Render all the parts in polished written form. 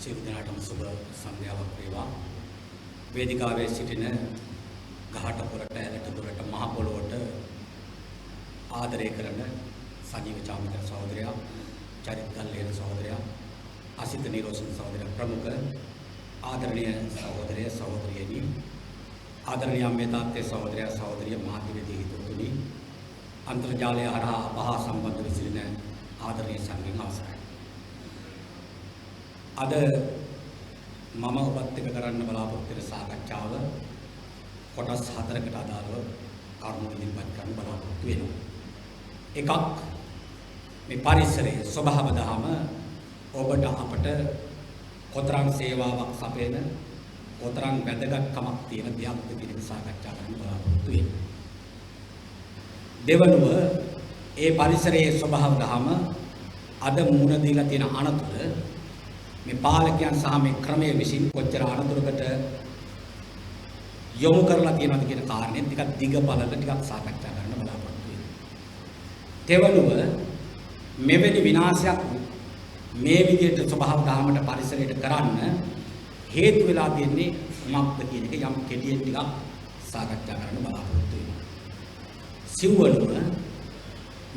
සියලු දෙනාටම සුබ සන්ධ්‍යාවක් වේවා. වේදිකාවේ සිටින ගහට පොරට ඇලට දොරට මහ පොළොවට ආදරය කරන සජීව චාමික සහෝදරයා, චරිත ගල්ලේන සහෝදරයා, අසිත නිරෝෂණ සහෝදරයා, ප්‍රමුඛ ආදරණීය සහෝදරය සහෝදරියනි, ආදරණීය අම්මේ තාත්තේ සහෝදරයා සහෝදරිය මහත්වේදී හිතුතුනි, අන්තර්ජාලය හරහා අපහා සම්බන්ධ වී සිටින ආදරණීය සංගීත අවසරයි. අද මම ඔබත් එක්ක කරන්න බලාපොරොත්තු වෙන සාකච්ඡාව කොටස් 4කට අදාළව කරුණු ඉදිරිපත් කරන්න බලාපොරොත්තු වෙනවා. එකක්, මේ පරිසරයේ ස්වභාව දහම ඔබට අපට කොතරම් සේවාවක් සපයන, කොතරම් වැදගත්කමක් තියෙන දෙයක්ද කියන එක සාකච්ඡා කරන්න බලාපොරොත්තු වෙනවා. දෙවනුව, ඒ පරිසරයේ ස්වභාව දහම අද මුහුණ දීලා තියෙන අනතුර මේ පාලකයන් සහ මේ ක්‍රමයේ විසින් කොච්චර අනතුරකට යොමු කරලා තියෙනවද කියන කාරණේ ටිකක් දිග බලලා ටිකක් සාකච්ඡා කරන්න බලාපොරොත්තු වෙනවා. දෙවනුව, මෙවැනි විනාශයක් මේ විදිහට ස්වභාව දහමට පරිසරයට කරන්න හේතු වෙලා තියෙන්නේ මොකක්ද කියන එක යම් කෙටියෙන් ටිකක් සාකච්ඡා කරන්න බලාපොරොත්තු වෙනවා. සිව්වනුව,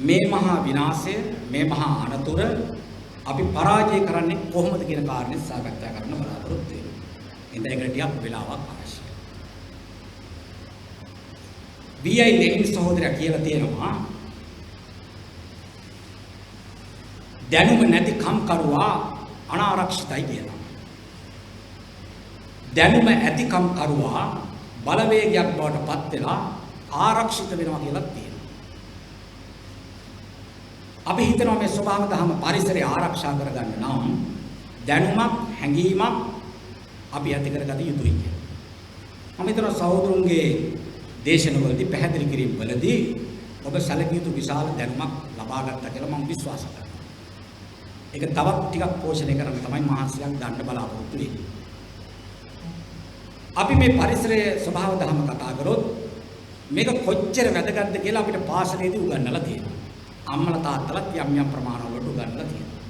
මේ මහා විනාශය, මේ මහා අනතුර අපි පරාජය කරන්නේ කොහොමද කියන කාරණේ සාකච්ඡා කරන්න බලාපොරොත්තු වෙනවා. ඉතින් ඒකට ටිකක් වෙලාවක් අවශ්‍යයි. V.I. ලෙනින් සහෝදරයා කියලා තියෙනවා, දැනුම නැති කම්කරුවා අනාරක්ෂිතයි කියලා. දැනුම ඇති කම්කරුවා බලවේගයක් බවට පත් වෙලා ආරක්ෂිත වෙනවා කියලා තියෙනවා. අපි හිතනවා මේ ස්වභාව දහම පරිසරය ආරක්ෂා කරගන්න නම් දැනුමක්, හැඟීමක් අපි ඇති කරගත යුතුයි කියලා. මම හිතනවා සහෝදරුන්ගේ දේශනවලදී පැහැදිලි කිරීම වලදී ඔබ සැලකිය යුතු විශාල දැනුමක් ලබා ගත්තා කියලා මම විශ්වාස කරනවා. ඒක තවත් ටිකක් පෝෂණය කරන්න තමයි මහන්සියක් ගන්න බලාපොරොත්තු වෙන්නේ. අපි මේ පරිසරයේ ස්වභාව දහම කතා කරොත් මේක කොච්චර වැදගත්ද කියලා අපිට පාසලේදී උගන්වලා තියෙනවා. අම්මලා තාත්තලාත් යම් යම් ප්‍රමාණවලට උගන්වලා තියෙනවා.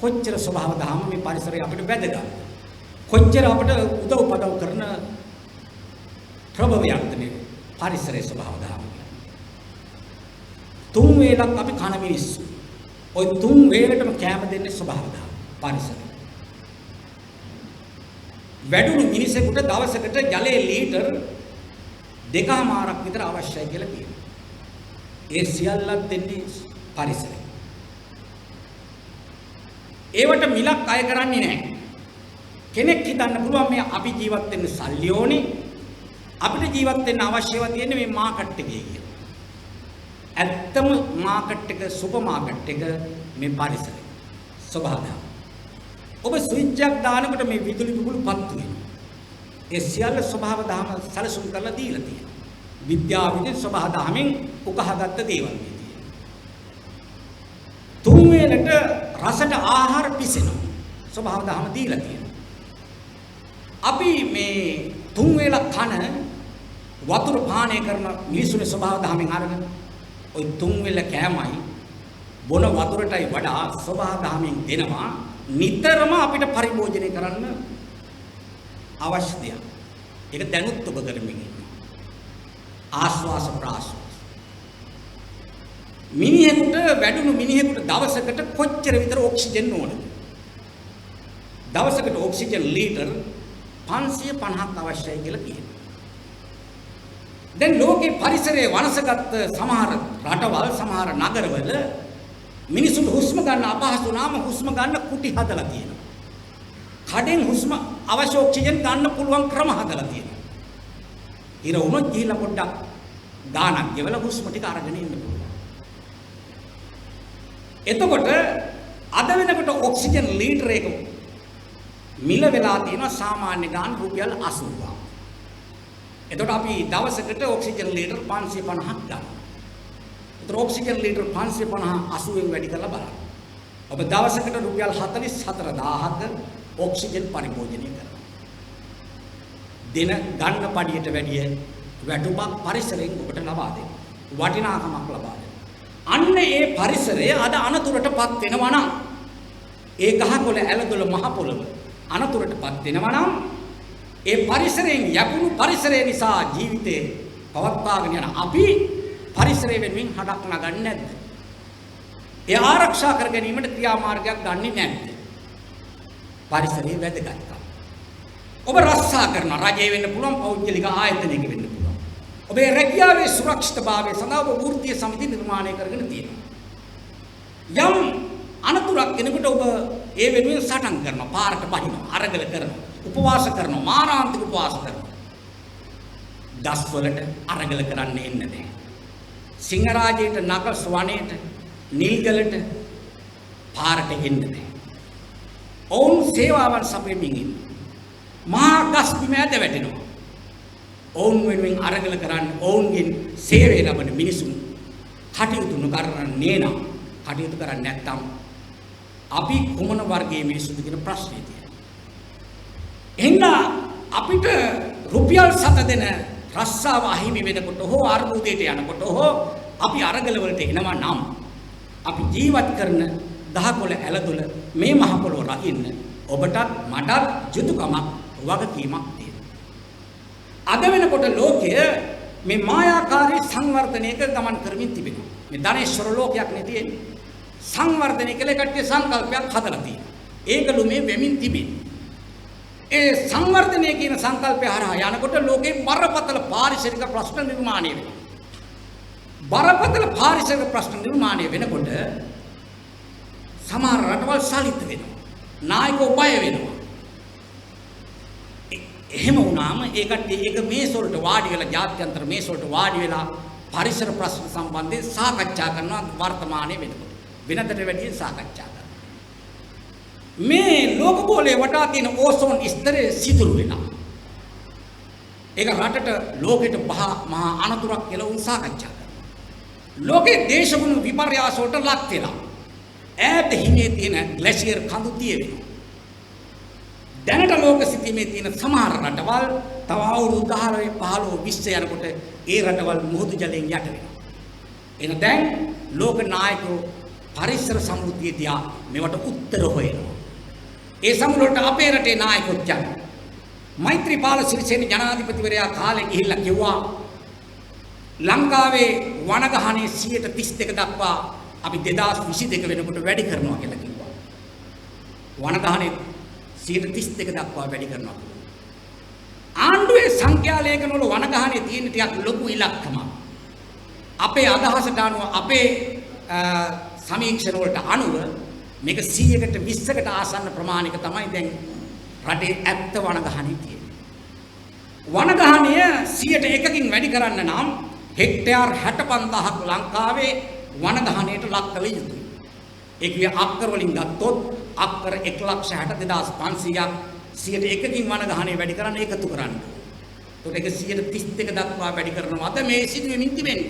කොච්චර ස්වභාව දහම මේ පරිසරය අපිට වැදගත්. කොච්චර අපිට උදව් පදව් කරන ප්‍රබවයක්ද මේ පරිසරයේ ස්වභාව දහම. තුන් වේලක් අපි කන මිනිස්සු. ওই තුන් වේලටම කැම දෙන්නේ ස්වභාව දහම පරිසරය. වැඩුණු මිනිසෙකුට දවසකට ජලයේ ලීටර් 2මාරක් විතර අවශ්‍යයි කියලා කියනවා. ඒ සියල්ලක් දෙන්නේ පරිසරය. ඒවට මිලක් අය කරන්නේ නැහැ. කෙනෙක් හිතන්න පුළුවන් මේ අපි ජීවත් වෙන්න සල්ලි ඕනේ, අපිට ජීවත් වෙන්න අවශ්‍යව තියෙන්නේ මේ මාකට් එකේ කියලා. ඇත්තම මාකට් එක, සුපර් මාකට් එක මේ පරිසරය. ස්වභාවය. ඔබ ස්විච් එකක් දානකොට මේ විදුලි බුබුලු පත්තු වෙනවා. ඒ සියල්ල ස්වභාව දහම සැලසුම් කරලා දීලා තියෙනවා. විද්‍යාවිද ස්වභාව දහමෙන් උකහාගත්ත දේවල් මේ තියෙනවා. තුන් වේලට රසට ආහාර පිසෙනවා. ස්වභාව දහම දීලා තියෙනවා. අපි මේ තුන් වේල කන වතුර පානය කරන මිනිසුනේ ස්වභාව දහමෙන් අරගෙන ওই තුන් වේල කෑමයි බොන වතුරටයි වඩා ස්වභාව දහමෙන් දෙනවා නිතරම අපිට පරිභෝජනය කරන්න අවශ්‍ය දෙයක්. ඒක දැනුත් ඔබ කරමින් ඉන්නවා. ආස්වාස ප්‍රාස්වාස. මිනිහෙකුට, වැඩුණු මිනිහෙකුට දවසකට කොච්චර විතර ඔක්සිජන් ඕනද? දවසකට ඔක්සිජන් ලීටර් 550ක් අවශ්‍යයි කියලා කියනවා. දැන් ලෝකේ පරිසරයේ වනසගත් සමහර රටවල්, සමහර නගරවල මිනිසුන් හුස්ම ගන්න අපහසු නාම හුස්ම ගන්න කුටි හදලා තියෙනවා. කඩෙන් හුස්ම අවශ්‍ය ඔක්සිජන් ගන්න පුළුවන් ක්‍රම හදලා තියෙනවා. ඉර උනොත් ගිහිල්ලා පොඩ්ඩක් ගානක් ගෙවලා හුස්ම ටික අරගෙන ඉන්න පුළුවන්. එතකොට අද වෙනකොට ඔක්සිජන් ලීටර් එක මිල වෙලා තියෙනවා සාමාන්‍ය ගාන රුපියල් 80ක්. එතකොට අපි දවසකට ඔක්සිජන් ලීටර් 550ක් ගන්නවා. ඒතර ඔක්සිජන් ලීටර් 550 80ෙන් වැඩි කරලා බලන්න. ඔබ දවසකට රුපියල් 44000ක ඔක්සිජන් පරිභෝජනය කරනවා. දින ගන්න පඩියට වැඩිය වැටුපක් පරිසරයෙන් ඔබට ලබා දෙනවා. වටිනාකමක් ලබා දෙනවා. අන්න ඒ පරිසරය අද අනතුරටපත් වෙනවා නම් ඒ ගහකොළ ඇලදොල මහ පොළව අනතුරටපත් වෙනවා නම් ඒ පරිසරයෙන් යකුණු පරිසරය නිසා ජීවිතේ පවත්වාගෙන යන අපි පරිසරය වෙනුවෙන් හඩක් නගන්නේ නැද්ද? ඒ ආරක්ෂා කර ගැනීමට ක්‍රියාමාර්ගයක් ගන්නෙ නැද්ද? පරිසරයේ වැදගත්කම. ඔබ රක්ෂා කරන රජය වෙන්න පුළුවන්, පෞද්ගලික ආයතනයක වෙන්න පුළුවන්. ඔබේ රැකියාවේ සුරක්ෂිතභාවය සඳහා ඔබ වෘත්තීය සමිති නිර්මාණය කරගෙන තියෙනවා. යම් අනතුරක් වෙනකොට ඔබ ඒ වෙනුවෙන් සටන් කරනවා, පාරට බහිනවා, අරගල කරනවා, උපවාස කරනවා, මාරාන්තික උපවාස කරනවා. දස්වලට අරගල කරන්න එන්න නැහැ. සිංහරාජයට, නගස් වනයේට, නිල්ගලට පාරට එන්න නැහැ. ඔවුන් සේවාවන් සපයමින් ඉන්න. මහා ගස් බිම ඇද වැටෙනවා. ඔවුන් වෙනුවෙන් අරගල කරන්න ඔවුන්ගෙන් සේවය ලබන මිනිසුන් කටයුතු නොකරන්නේ නම්, කටයුතු කරන්නේ නැත්නම් අපි කුමන වර්ගයේ මිනිසුද කියන ප්‍රශ්නේ තියෙනවා. එහෙනම් අපිට රුපියල් 7 දෙන රස්සාව අහිමි වෙනකොට හෝ අර්බුදයට යනකොට හෝ අපි අරගල වලට එනවා නම් අපි ජීවත් කරන දහකොළ ඇලදොල මේ මහ පොළොව රකින්න ඔබටත් මටත් යුතුයකමක් වගකීමක් තියෙනවා. අද වෙනකොට ලෝකය මේ මායාකාරී සංවර්ධනයක ගමන් කරමින් තිබෙනවා. මේ ධනේශ්වර ලෝකයක් නේ තියෙන්නේ. සංවර්ධනය කියලා කට්ටිය සංකල්පයක් හදලා තියෙනවා. ඒකලු මේ වෙමින් තිබෙන්නේ. ඒ සංවර්ධනය කියන සංකල්පය හරහා යනකොට ලෝකේ බරපතල පාරිසරික ප්‍රශ්න නිර්මාණය වෙනවා. බරපතල පාරිසරික ප්‍රශ්න නිර්මාණය වෙනකොට සමහර රටවල් සාලිත වෙනවා. නායකයෝ බය වෙනවා. එහෙම වුණාම ඒ කට්ටිය ඒක මේස් වලට වාඩි වෙලා ජාත්‍යන්තර මේස් වලට වාඩි වෙලා පරිසර ප්‍රශ්න සම්බන්ධයෙන් සාකච්ඡා කරනවා වර්තමානයේ වෙනකොට. වෙනදට වැඩිය සාකච්ඡා කරනවා. මේ ලෝක ගෝලයේ වටා තියෙන ඕසෝන් ස්තරය සිදුරු වෙනවා. ඒක රටට ලෝකෙට මහා අනතුරක් කියලා උන් සාකච්ඡා කරනවා. ලෝකේ දේශගුණ විපර්යාස වලට ලක් වෙලා ඈත හිමේ තියෙන ග්ලැෂියර් කඳු තිය වෙනවා. දැනට ලෝක සිටීමේ තියෙන සමහර රටවල් තව අවුරුදු 10 15 20 යනකොට ඒ රටවල් මුහුදු ජලයෙන් යට වෙනවා. එන දැන් ලෝක නායකයෝ පරිසර සමෘද්ධිය දිහා මේවට උත්තර හොයනවා. ඒ සමුලට අපේ රටේ නායකයෝ කියන්නේ මෛත්‍රීපාල සිරිසේන ජනාධිපතිවරයා කාලේ ගිහිල්ලා කිව්වා ලංකාවේ වනගහනේ 32% දක්වා අපි 2022 වෙනකොට වැඩි කරනවා කියලා කිව්වා. වනගහනේ 32% දක්වා වැඩි කරනවා. ආණ්ඩුවේ සංඛ්‍යා ලේඛන වල වනගහනේ තියෙන ටිකක් ලොකු ඉලක්කමක්. අපේ අදහසට අනුව අපේ සමීක්ෂණ වලට අනුව මේක 100කට 20කට ආසන්න ප්‍රමාණයක තමයි දැන් රටේ ඇත්ත වනගහනේ තියෙන්නේ. වනගහනය 100%කින් වැඩි කරන්න නම් හෙක්ටයාර් 65000ක් ලංකාවේ වනගහනයට ලක් කළ යුතුයි. ඒ කිය අක්කර වලින් ගත්තොත් අක්කර 162500ක් 101කින් වනගහනේ වැඩි කරන්න එකතු කරන්න. ඒකට ඒක 132 දක්වා වැඩි කරනවාද මේ සිදුවෙමින් තිබෙන්නේ.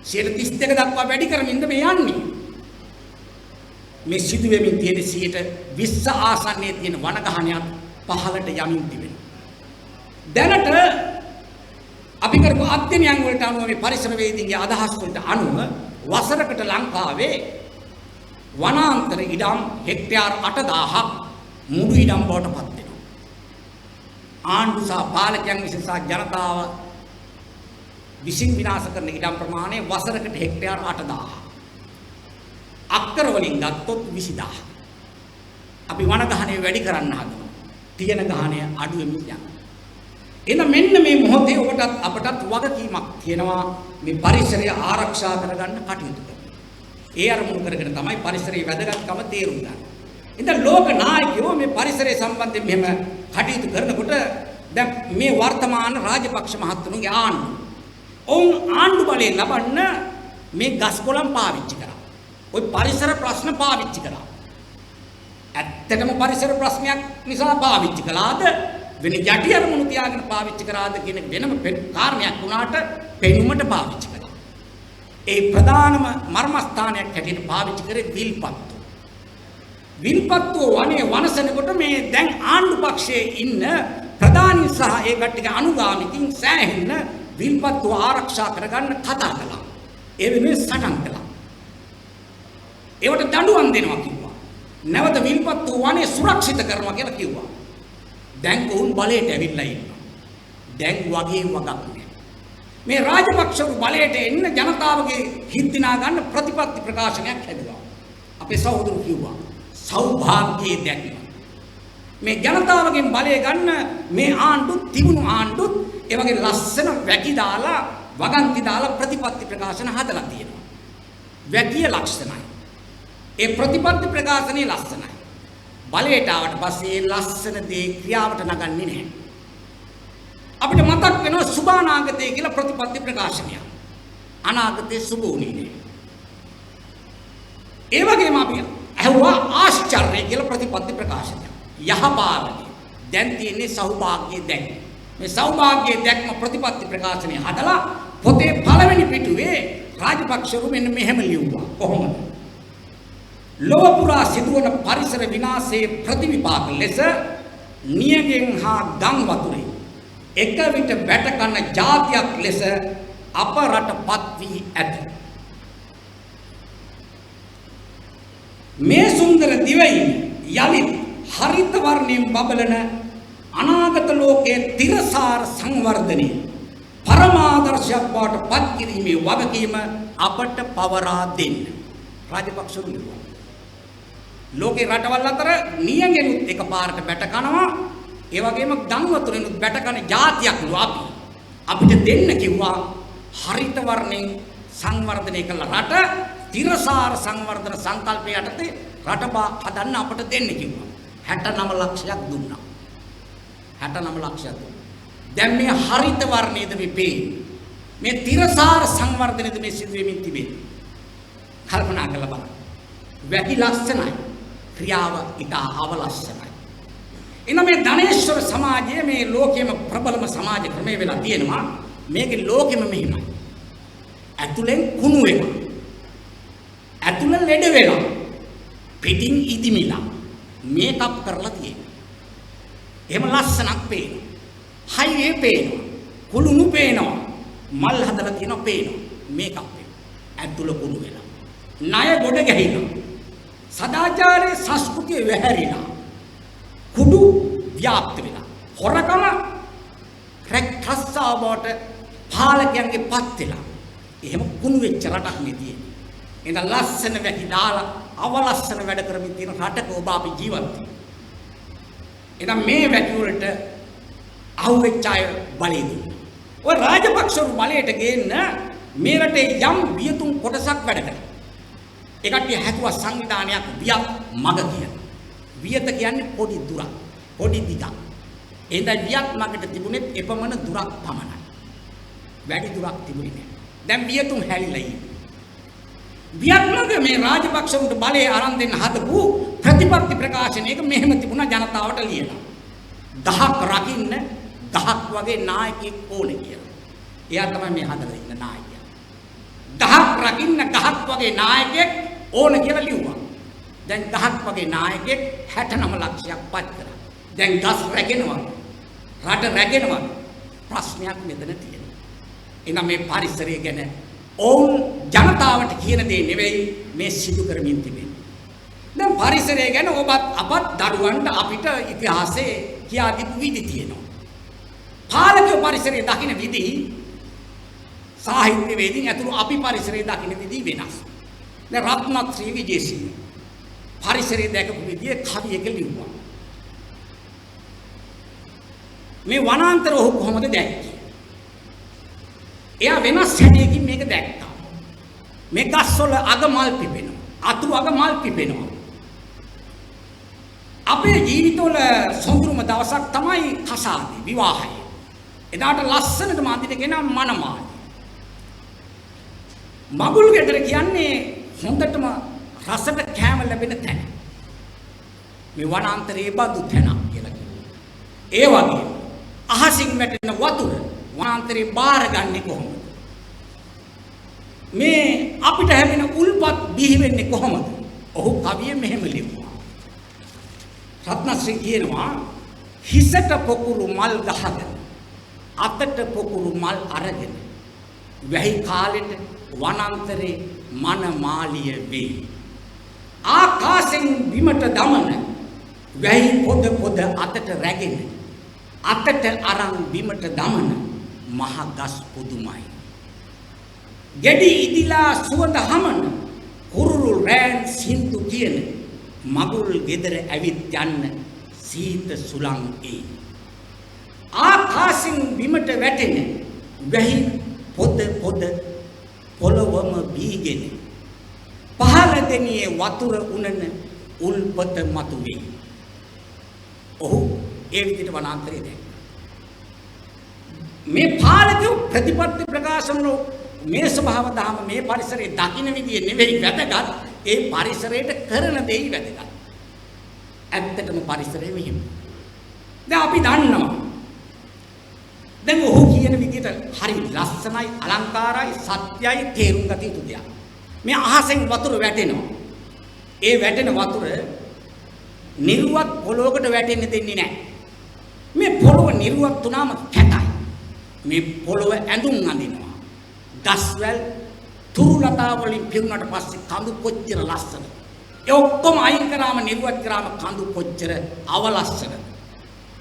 132 දක්වා වැඩි කරමින්ද මේ යන්නේ. මේ සිදුවෙමින් තියෙන 20 ආසන්නයේ තියෙන වනගහනයත් පහළට යමින් තිබෙනවා. දැනට අපි කරපු අධ්‍යයනයන් වලට අනුව මේ පරිසරවේදීන්ගේ අදහස් වලට අනුව වසරකට ලංකාවේ වනාන්තර ඉඩම් හෙක්ටයාර් 8000ක් මුළු ඉඩම් බවට පත් වෙනවා. ආණ්ඩු සහ පාලකයන් විසින් සහ ජනතාව විසින් විනාශ කරන ඉඩම් ප්‍රමාණය වසරකට හෙක්ටයාර් 8000. අක්කර වලින් ගත්තොත් 20000. අපි වනගහනය වැඩි කරන්න හදනවා. තියෙන ගහනය අඩු වෙමින් යනවා. එහෙනම් මෙන්න මේ මොහොතේ ඔබටත් අපටත් වගකීමක් තියෙනවා මේ පරිසරය ආරක්ෂා කරගන්න කටයුතු කරන්න. ඒ අරමුණු කරගෙන තමයි පරිසරයේ වැදගත්කම තේරුම් ගන්න. ඉතින් ලෝක නායකයෝ මේ පරිසරය සම්බන්ධයෙන් මෙහෙම කටයුතු කරනකොට දැන් මේ වර්තමාන රාජපක්ෂ මහත්තුරුගේ ආණ්ඩුව ඔවුන් ආණ්ඩු බලය ලබන්න මේ ගස් කොළන් පාවිච්චි කරා. ওই පරිසර ප්‍රශ්න පාවිච්චි කරා. ඇත්තටම පරිසර ප්‍රශ්නයක් නිසා පාවිච්චි කළාද වෙන යටි අරමුණු තියාගෙන පාවිච්චි කරාද කියන වෙනම කාරණයක් වුණාට පෙනුමට පාවිච්චි කළා. ඒ ප්‍රධානම මර්මස්ථානයක් හැටියට පාවිච්චි කරේ විල්පත්තු. විල්පත්තු වනේ වනසනකොට මේ දැන් ආණ්ඩු පක්ෂයේ ඉන්න ප්‍රධානී සහ ඒ කට්ටියගේ අනුගාමිකින් සෑහෙන්න විල්පත්තු ආරක්ෂා කරගන්න කතා කළා. ඒ වෙනුවෙන් සටන් කළා. ඒවට දඬුවම් දෙනවා කිව්වා. නැවත විල්පත්තු වනේ සුරක්ෂිත කරනවා කියලා කිව්වා. දැන් උන් බලයට ඇවිල්ලා ඉන්නවා. දැන් වගේ වගක් නෑ. මේ රාජපක්ෂවරු බලයට එන්න ජනතාවගේ හිත් දිනා ගන්න ප්‍රතිපත්ති ප්‍රකාශනයක් හැදුවා. අපේ සහෝදරු කිව්වා සෞභාග්‍යයේ දැක්ම. මේ ජනතාවගෙන් බලය ගන්න මේ ආණ්ඩුත් තිබුණු ආණ්ඩුත් ඒ වගේ ලස්සන වැකි දාලා වගන්ති දාලා ප්‍රතිපත්ති ප්‍රකාශන හදලා තියෙනවා. වැකිය ලක්ෂණයි. ඒ ප්‍රතිපත්ති ප්‍රකාශනයේ ලස්සනයි. බලයට ආවට පස්සේ ඒ ලස්සන දේ ක්‍රියාවට නගන්නේ නැහැ. අපිට මතක් වෙනවා සුභානාගතය කියලා ප්‍රතිපත්ති ප්‍රකාශනය. අනාගතේ සුභ වුණේ නැහැ. ඒ වගේම අපි අහුවා ආශ්චර්ය කියලා ප්‍රතිපත්ති ප්‍රකාශනය. යහපාලනය. දැන් තියෙන්නේ සෞභාග්‍යයේ දැක්ම. මේ සෞභාග්‍යයේ දැක්ම ප්‍රතිපත්ති ප්‍රකාශනය හදලා පොතේ පළවෙනි පිටුවේ රාජපක්ෂරු මෙන්න මෙහෙම ලියුවා. කොහොමද? ලොව පුරා සිදුවන පරිසර විනාශයේ ප්‍රතිවිපාක ලෙස නියගෙන් හා ගම් වතුරේ එක විට බැට කන ජාතියක් ලෙස අප රටපත් වී ඇත. මේ සුන්දර දිවයින යලිත් හරිත වර්ණයෙන් බබලන අනාගත ලෝකයේ තිරසාර සංවර්ධනයේ පරමාදර්ශයක් බවට පත් කිරීමේ වගකීම අපට පවරා දෙන්න. රාජපක්ෂරු කිව්වා. ලෝකේ රටවල් අතර නියගෙනුත් එකපාරට බැට කනවා. ඒ වගේම ගම් වතුරෙනුත් බැට කන જાතියක් අපි අපිට දෙන්න කිව්වා හරිත වර්ණයෙන් සංවර්ධනය කළ රට තිරසාර සංවර්ධන සංකල්පය යටතේ රට හදන්න අපට දෙන්න කිව්වා. 69 ලක්ෂයක් දුන්නා. 69 ලක්ෂයක් දුන්නා. දැන් මේ හරිත වර්ණයේද මේ පේන්නේ. මේ තිරසාර සංවර්ධනයේද මේ සිදු වෙමින් තිබෙන්නේ. කල්පනා කරලා බලන්න. වැකි ලස්සනයි. ක්‍රියාව ඉතා අවලස්සනයි. එන මේ ධනේශ්වර සමාජයේ මේ ලෝකයේම ප්‍රබලම සමාජ ක්‍රමය වෙලා තියෙනවා. මේකේ ලෝකෙම මෙහිමයි. ඇතුලෙන් කුණු වෙනවා. ඇතුලෙන් ලෙඩ වෙනවා. පිටින් ඉදිමිලා මේකප් කරලා තියෙනවා. එහෙම ලස්සනක් පේනවා. හයියේ පේනවා. කුළුණු පේනවා. මල් හදලා තියෙනවා පේනවා. මේකප් වෙනවා. ඇතුල කුණු වෙනවා. ණය ගොඩ ගැහිලා. සදාචාරයේ සංස්කෘතිය වැහැරිලා. කුඩු ව්‍යාප්ත වෙලා. හොරකම රැක්කස්සාවට පාලකයන්ගේ පත් වෙලා. එහෙම කුණු වෙච්ච රටක් නෙදී. එන ලස්සන වැකි දාලා අවලස්සන වැඩ කරමින් තියෙන රටක ඔබ අපි ජීවත් වෙනවා. එහෙනම් මේ වැකි වලට අහුවෙච්ච අය බලය දුන්නා. ඔය රාජපක්ෂරු බලයට ගේන්න මේ රටේ යම් වියතුන් කොටසක් වැඩ කරා. ඒ කට්ටිය හැදුවා සංවිධානයක් වියත් මග කියන. වියත කියන්නේ පොඩි දුරක්, පොඩි දිගක්. එහෙනම් වියත් මගට තිබුණේ එපමණ දුරක් පමණයි. වැඩි දුරක් තිබුණේ නැහැ. දැන් වියතුන් හැලිලා ඉන්නේ. වියත්මග මේ රාජපක්ෂවුන්ට බලය අරන් දෙන්න හදපු ප්‍රතිපත්ති ප්‍රකාශනයක මෙහෙම තිබුණා ජනතාවට ලියලා. 1000ක් රකින්න 1000ක් වගේ නායකයෙක් ඕනේ කියලා. එයා තමයි මේ හදලා ඉන්න නායකයා. 1000ක් රකින්න 1000ක් වගේ නායකයෙක් ඕනේ කියලා ලිව්වා. දැන් 1000ක් වගේ නායකයෙක් 69 ලක්ෂයක් පත් කරා. දැන් ගස් රැගෙනවා. රට රැගෙනවා. ප්‍රශ්නයක් මෙතන තියෙනවා. එහෙනම් මේ පරිසරය ගැන ඔවුන් ජනතාවට කියන දේ නෙවෙයි මේ සිදු කරමින් තිබෙන්නේ. දැන් පරිසරය ගැන ඔබත් අපත් දරුවන්ට අපිට ඉතිහාසයේ කියා දීපු විදි තියෙනවා. පාලක පරිසරයේ දකින්න විදි සාහිත්‍යවේදීන් ඇතුළු අපි පරිසරයේ දකින්න විදි වෙනස්. දැන් රත්නශ්‍රී විජේසිංහ පරිසරයේ දැකපු විදිය කවියක ලිව්වා. මේ වනාන්තර ඔහු කොහොමද දැක්කේ? එයා වෙනස් හැඩයකින් මේක දැක්කා. මේ ගස්වල අග මල් පිපෙනවා. අතු අග මල් පිපෙනවා. අපේ ජීවිතවල සොඳුරුම දවසක් තමයි කසාදේ විවාහය. එදාට ලස්සනට මාදිනගෙන මනමාලි. මගුල් ගෙදර කියන්නේ හොඳටම රසට කැම ලැබෙන තැන. මේ වනාන්තරයේ බඳු තැන කියලා කියනවා. ඒ වගේ අහසින් වැටෙන වතුර වනාන්තරේ බාරගන්නේ කොහොමද? මේ අපිට හැමෙන උල්පත් බිහි වෙන්නේ කොහොමද? ඔහු කවියේ මෙහෙම ලියුවා. රත්නශ්‍රී කියනවා හිසට පොකුරු මල් ගහගෙන අතට පොකුරු මල් අරගෙන වැහි කාලෙට වනාන්තරේ මන මාලිය වේ. ආකාශෙන් බිමට දමන වැහි පොද පොද අතට රැගෙන අතට අරන් බිමට දමන මහ ගස් පුදුමයි. ගෙඩි ඉදිලා සුවඳ හමන කුරුළු රෑන් සින්දු කියන මගුල් ගෙදර ඇවිත් යන්න සීත සුළං ඒ. ආකාශෙන් බිමට වැටෙන වැහි පොද පොද පොළොවම බීගෙන පහළ දෙනියේ වතුර උනන උල්පත මතුවේ. ඔහු ඒ විදිහට වනාන්තරයේ දැන් මේ පාලක ප්‍රතිපත්ති ප්‍රකාශන මේ ස්වභාව දහම මේ පරිසරයේ දකින්න විදිය නෙවෙයි වැදගත්, ඒ පරිසරයට කරන දෙයි වැදගත්. ඇත්තටම පරිසරය මෙහිම. දැන් අපි දන්නවා. දැන් ඔහු කියන විදිහට හරි ලස්සනයි, අලංකාරයි, සත්‍යයි, තේරුම් ගත යුතු දෙයක්. මේ අහසෙන් වතුර වැටෙනවා. ඒ වැටෙන වතුර නිර්වත් පොළොවකට වැටෙන්න දෙන්නේ නැහැ. මේ පොළොව නිර්වත් වුණාම කැතයි. මේ පොළොව ඇඳුම් අඳිනවා. ගස්වැල් තුරුලතා වලින් පිරුණාට පස්සේ කඳු කොච්චර ලස්සනද. ඒ ඔක්කොම අයින් කරාම නිර්වත් කරාම කඳු කොච්චර අවලස්සනද.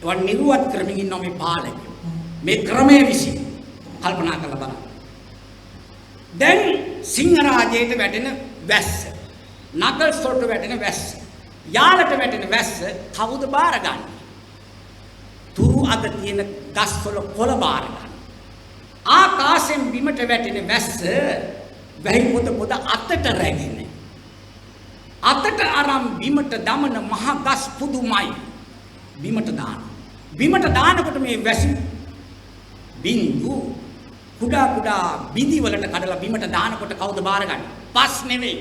ඒවා නිර්වත් කරමින් ඉන්න මේ පාලකයෝ. මේ ක්‍රමයේ විසි කල්පනා කරලා බලන්න. දැන් සිංහරාජයට වැටෙන වැස්ස, නගල්ස් වලට වැටෙන වැස්ස, යාලට වැටෙන වැස්ස කවුද බාරගන්නේ? තුරු අග තියෙන ගස්වල කොළ බාරගන්න. ආකාශයෙන් බිමට වැටෙන වැස්ස වැහි පොද පොද අතට රැගෙන අතට අරන් බිමට දමන මහ ගස් පුදුමයි. බිමට දාන. බිමට දානකොට මේ වැසි බින්දු කුඩා කුඩා බිඳි වලට කඩලා බිමට දානකොට කවුද බාරගන්නේ? පස් නෙවෙයි.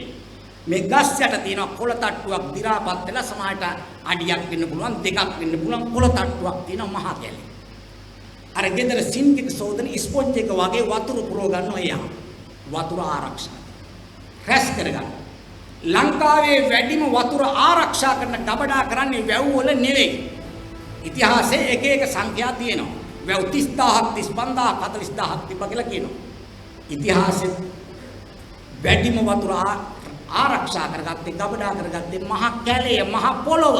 මේ ගස් යට තියෙන කොළ තට්ටුවක් දි รา පත් වෙලා සමහරට අඩියක් වෙන්න පුළුවන්, දෙකක් වෙන්න පුළුවන් කොළ තට්ටුවක් තියෙන මහ කැලේ. අර ගෙදර සින්කිට සෝදන ස්පොන්ජ් එක වගේ වතුර පුරව ගන්නවා එයා. වතුර ආරක්ෂා. රැස් කරගන්න. ලංකාවේ වැඩිම වතුර ආරක්ෂා කරන ගබඩා කරන්නේ වැව් වල නෙවෙයි. ඉතිහාසයේ එක එක සංඛ්‍යා තියෙනවා. වැව් 30000ක් 35000ක් 40000ක් තිබ්බා කියලා කියනවා. ඉතිහාසෙත් වැඩිම වතුර ආරක්ෂා කරගත්තේ ගබඩා කරගත්තේ මහ කැලේ මහ පොළොව.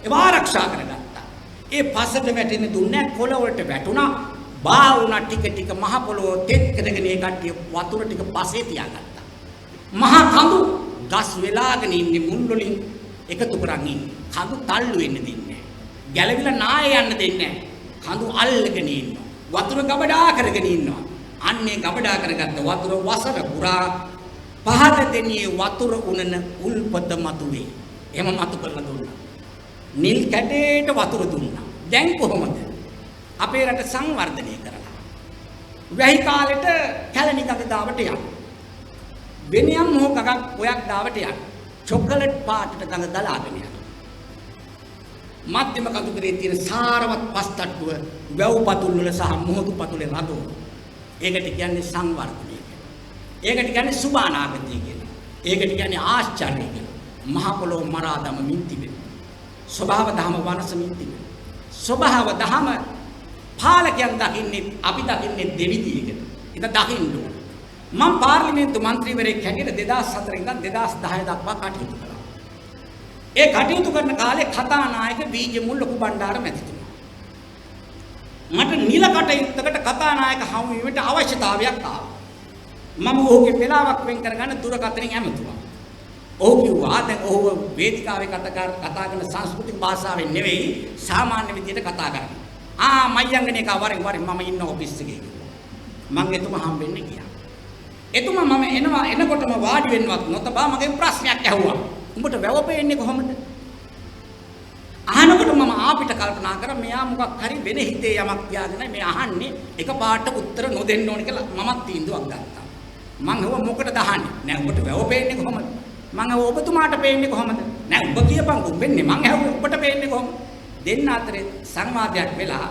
ඒව ආරක්ෂා කරගත්තා. ඒ පසට වැටෙන දුන්නේ කොළ වලට වැටුණා. බා වුණා ටික ටික මහ පොළොව තෙත් කරගෙන ඒ කට්ටිය වතුර ටික පසේ තියාගත්තා. මහ කඳු ගස් වෙලාගෙන ඉන්නේ මුල් වලින් එකතු කරන් ඉන්නේ. කඳු තල්ලු වෙන්න දෙන්නේ නැහැ. ගැලවිලා නාය යන්න දෙන්නේ නැහැ. කඳු අල්ලගෙන ඉන්නවා. වතුර ගබඩා කරගෙන ඉන්නවා. අන්නේ ගබඩා කරගත්ත වතුර වසර පුරා පහළ දෙනියේ වතුර උනන උල්පත මතුවේ. එහෙම මතු කරලා දුන්නා. නිල් කැටේට වතුර දුන්නා. දැන් කොහොමද? අපේ රට සංවර්ධනය කරලා. වැහි කාලෙට කැලණි ගඟ දාවට යන්න. වෙනියම් මොකක් ඔයක් දාවට යන්න. චොකලට් පාටට ගඟ ගලාගෙන යන්න. මධ්‍යම කඳුකරේ තියෙන සාරවත් පස් තට්ටුව වැව් පතුල් වල සහ මොහොතු පතුලේ රඳවන. ඒකට කියන්නේ සංවර්ධනය කියලා. ඒකට කියන්නේ සුභානාගතය කියලා. ඒකට කියන්නේ ආශ්චර්ය කියලා. මහ පොළොව මරා දමමින් තිබෙන. ස්වභාව ධම වනසමින් තිබෙන. ස්වභාව ධම පාලකයන් දකින්නේ අපි දකින්නේ දෙවිදියකට. ඒක දකින්න ඕන. මම පාර්ලිමේන්තු මන්ත්‍රීවරයෙක් හැටියට 2004 ඉඳන් 2010 දක්වා කටයුතු කළා. ඒ කටයුතු කරන කාලේ කතානායක වීජමුල් ලොකු බණ්ඩාර මැතිතුමා. මට නිල කටයුත්තකට කතානායක හමු වීමට අවශ්‍යතාවයක් ආවා. මම ඔහුගේ වෙලාවක් වෙන් කරගන්න දුරකථනයෙන් ඇමතුවා. ඔහු කිව්වා දැන් ඔහු වේදිකාවේ කතා කරන සංස්කෘතික භාෂාවෙන් නෙවෙයි සාමාන්‍ය විදියට කතා කරන්නේ. මයංගනේ එක වරින් වරින් මම ඉන්න ඔෆිස් එකේ කිව්වා. මම එතුමා හම්බෙන්න ගියා. එතුමා මම එනකොටම වාඩි වෙන්නවත් නොතබා මගෙන් ප්‍රශ්නයක් ඇහුවා. උඹට වැව පේන්නේ කොහොමද? අහනකොට මම ආපිට කල්පනා කරා මෙයා මොකක් හරි වෙන හිතේ යමක් තියාගෙන මේ අහන්නේ එකපාරට උත්තර නොදෙන්න ඕන කියලා මමත් තීන්දුවක් ගත්තා. මං හව මොකටද අහන්නේ? නෑ උඹට වැව පේන්නේ කොහොමද? මං හව ඔබතුමාට පේන්නේ කොහොමද? නෑ ඔබ කියපන් උඹන්නේ මං හව ඔබට පේන්නේ කොහොමද? දෙන්න අතරේ සංවාදයක් වෙලා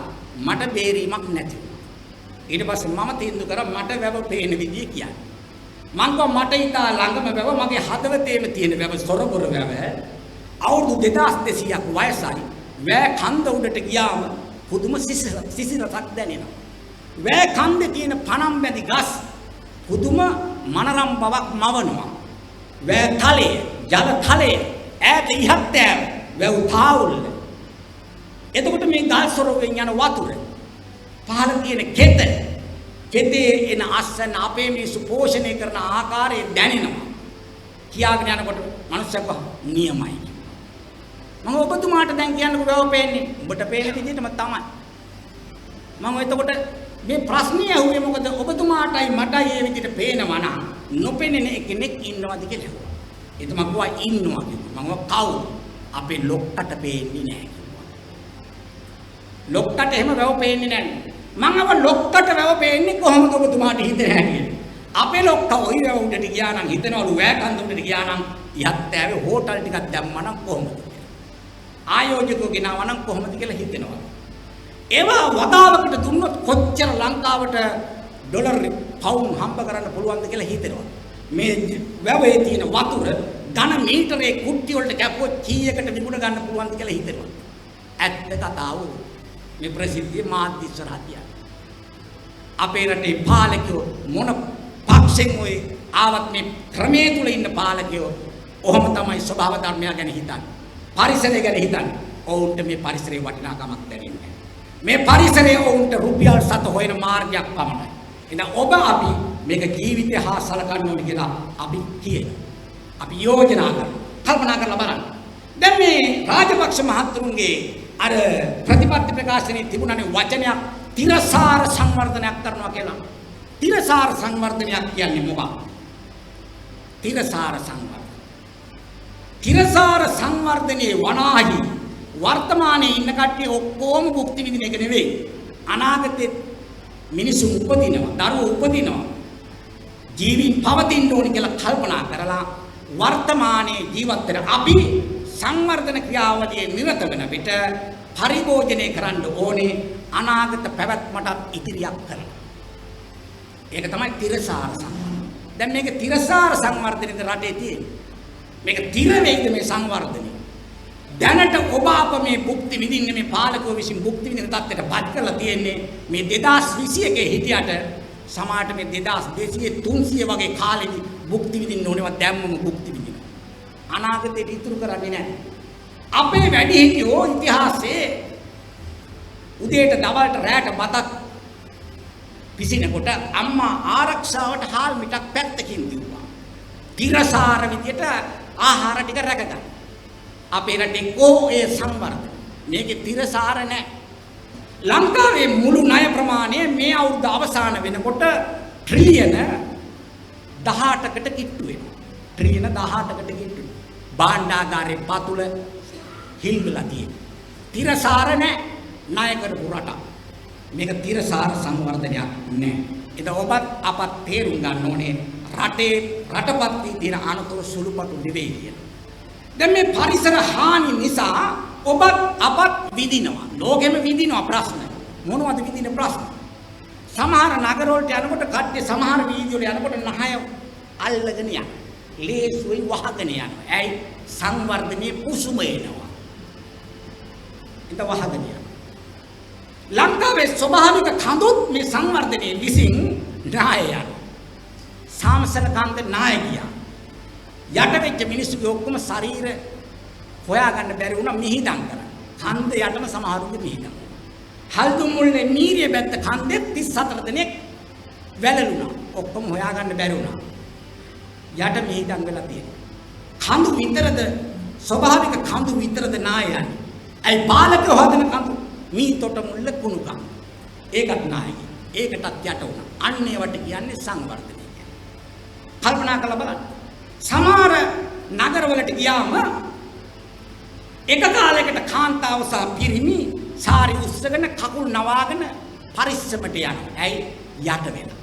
මට බේරීමක් නැති වුණා. ඊට පස්සේ මම තීන්දුව කරා මට වැව පේන විදිය කියන්නේ. මං කව මට ඉතා ළඟම වැව මගේ හදවතේම තියෙන වැව සොරබොර වැව අවුරුදු 2200ක් වයසයි. වැය කන්ද උඩට ගියාම පුදුම සිසිලසක් දැනෙනවා. වැය කන්දේ තියෙන පණම් බැඳි ගස් පුදුම මනරම් බවක් මවනවා. වැය තලයේ ජල තලය ඈත ඉහත් වැව් තාවුල්ල. එතකොට මේ ගල් සොරවෙන් යන වතුර පහළ තියෙන කෙතේ එන අස්සන අපේ මිනිස්සු පෝෂණය කරන ආකාරය දැනෙනවා. කියාගෙන යනකොට මනුස්සයෙක් නියමයි. මම ඔබතුමාට දැන් කියන්නකෝ වැව පේන්නේ. උඹට පේන විදිහටම තමයි. මම එතකොට මේ ප්‍රශ්නේ අහුවේ මොකද ඔබතුමාටයි මටයි මේ විදිහට පේනවා නම් නොපෙනෙන කෙනෙක් ඉන්නවද කියලා. ඒත් මම කිව්වා ඉන්නවා කිව්වා. මම කවුද? අපේ ලොක්කට පේන්නේ නැහැ කිව්වා. ලොක්කට එහෙම වැව පේන්නේ නැහැ. මම අව ලොක්කට වැව පේන්නේ කොහොමද ඔබතුමාට හිතේ නැහැ. අපේ ලොක්කා ওই වැව උඩට ගියා නම් හිතනවලු වැකන්ද උඩට ගියා නම් යත් ඇවේ හෝටල් ටිකක් දැම්මා නම් කොහොමද? ආයෝජකෝ ගෙනාවා නම් කොහොමද කියලා හිතෙනවා. ඒවා වදාවකට දුන්නොත් කොච්චර ලංකාවට ඩොලර් පවුන් හම්බ කරන්න පුළුවන්ද කියලා හිතෙනවා. මේ වැවේ තියෙන වතුර ඝන මීටරේ කුට්ටි වලට කැපුවොත් කීයකට විකුණ ගන්න පුළුවන්ද කියලා හිතෙනවා. ඇත්ත කතාව මේ ප්‍රසිද්ධිය මාධ්‍ය ඉස්සරහා තියන. අපේ රටේ පාලකයෝ මොන පක්ෂෙන් ඔය ආවත් මේ ක්‍රමයේ තුල ඉන්න පාලකයෝ ඔහොම තමයි ස්වභාව ධර්මය ගැන හිතන්නේ. පරිසරය ගැන හිතන්නේ. ඔවුන්ට මේ පරිසරයේ වටිනාකමක් දැනෙන්නේ. මේ පරිසරයේ ඔවුන්ට රුපියල් 7 හොයන මාර්ගයක් පමණයි. එහෙනම් ඔබ අපි මේක ජීවිතය හා සලකන්න ඕනේ කියලා අපි කියනවා. අපි යෝජනා කරනවා. කල්පනා කරලා බලන්න. දැන් මේ රාජපක්ෂ මහත්තුරුන්ගේ අර ප්‍රතිපත්ති ප්‍රකාශනයේ තිබුණනේ වචනයක් තිරසාර සංවර්ධනයක් කරනවා කියලා. තිරසාර සංවර්ධනයක් කියන්නේ මොකක්ද? තිරසාර සංවර්ධන. තිරසාර සංවර්ධනයේ වනාහි වර්තමානයේ ඉන්න කට්ටිය ඔක්කොම භුක්ති විඳින එක නෙවෙයි. අනාගතේ මිනිසුන් උපදිනවා, දරුවෝ උපදිනවා. ජීවින් පවතින්න ඕනි කියලා කල්පනා කරලා වර්තමානයේ ජීවත් වෙන අපි සංවර්ධන ක්‍රියාවලියේ නිරත වෙන විට පරිභෝජනය කරන්න ඕනේ අනාගත පැවැත්මට ඉදිරියක් කරලා. ඒක තමයි තිරසාර සංවර්ධනය. දැන් මේක තිරසාර සංවර්ධනයේද රටේ තියෙන්නේ. මේක තිර වේද මේ සංවර්ධනය. දැනට ඔබ අප මේ භුක්ති විඳින්නේ මේ පාලකෝ විසින් භුක්ති විඳින තත්ත්වයට පත් කරලා තියෙන්නේ මේ 2021 හිටියට සමාජ මේ 2200 300 වගේ කාලෙදි භුක්ති විඳින්න ඕනේවා දැම්මම භුක්ති විඳිනවා. අනාගතයට ඉතුරු කරන්නේ නැහැ. අපේ වැඩිහිටියෝ ඉතිහාසයේ උදේට දවල්ට රැට බතක් පිසිනකොට අම්මා ආරක්ෂාවට හාල් මිටක් පැත්තකින් දිව්වා. තිරසාර විදියට ආහාර ටික රැකගන්න. අපේ රටේ කෝ ඒ සංවර්ධන මේකේ තිරසාර නැහැ. ලංකාවේ මුළු ණය ප්‍රමාණය මේ අවුරුද්ද අවසාන වෙනකොට ට්‍රිලියන 18කට කිට්ටු වෙනවා. ට්‍රිලියන 18කට කිට්ටු. භාණ්ඩාගාරේ පතුල හිල් වෙලා තියෙනවා. තිරසාර නැහැ. ණය කරපු රට. මේක තිරසාර සංවර්ධනයක් නැහැ. ඒක ඔබත් අපත් තේරුම් ගන්න ඕනේ රටේ රටපත් තියෙන අනතුරු සුළුපටු නෙවෙයි කියලා. දැන් මේ පරිසර හානි නිසා ඔබත් අපත් විඳිනවා. ලෝකෙම විඳිනවා ප්‍රශ්න. මොනවද විඳින ප්‍රශ්න? සමහර නගර වලට යනකොට කට්ටිය සමහර වීදි වල යනකොට නහය අල්ලගෙන යනවා. ලේසුයි වහගෙන යනවා. ඇයි? සංවර්ධනයේ කුසුම එනවා. ඒක වහගෙන යනවා. ලංකාවේ ස්වභාවික කඳුත් මේ සංවර්ධනයේ විසින් නාය යනවා. සාමසල කන්ද නාය ගියා. යට වෙච්ච මිනිස්සුගේ ඔක්කොම ශරීර හොයාගන්න බැරි වුණා මිහිදම් කරා. කන්ද යටම සමහරුගේ මිහිදම්. හල්දුම් මුල්ලේ මීරිය බැත්ත කන්දේ 34 දෙනෙක් වැළලුණා. ඔක්කොම හොයාගන්න බැරි වුණා. යට මිහිදම් වෙලා තියෙනවා. කඳු විතරද ස්වභාවික කඳු විතරද නායයන්. අයි පාලකව හදන කඳු මී තොට මුල්ල කුණු කඳු. ඒකත් නායයි. ඒකටත් යට වුණා. අන්න ඒවට කියන්නේ සංවර්ධනය කියන්නේ. කල්පනා කරලා බලන්න. සමහර නගරවලට ගියාම එක කාලයකට කාන්තාව සහ පිරිමි සාරි උස්සගෙන කකුල් නවාගෙන පරිස්සමට යනවා. ඇයි? යට වෙලා.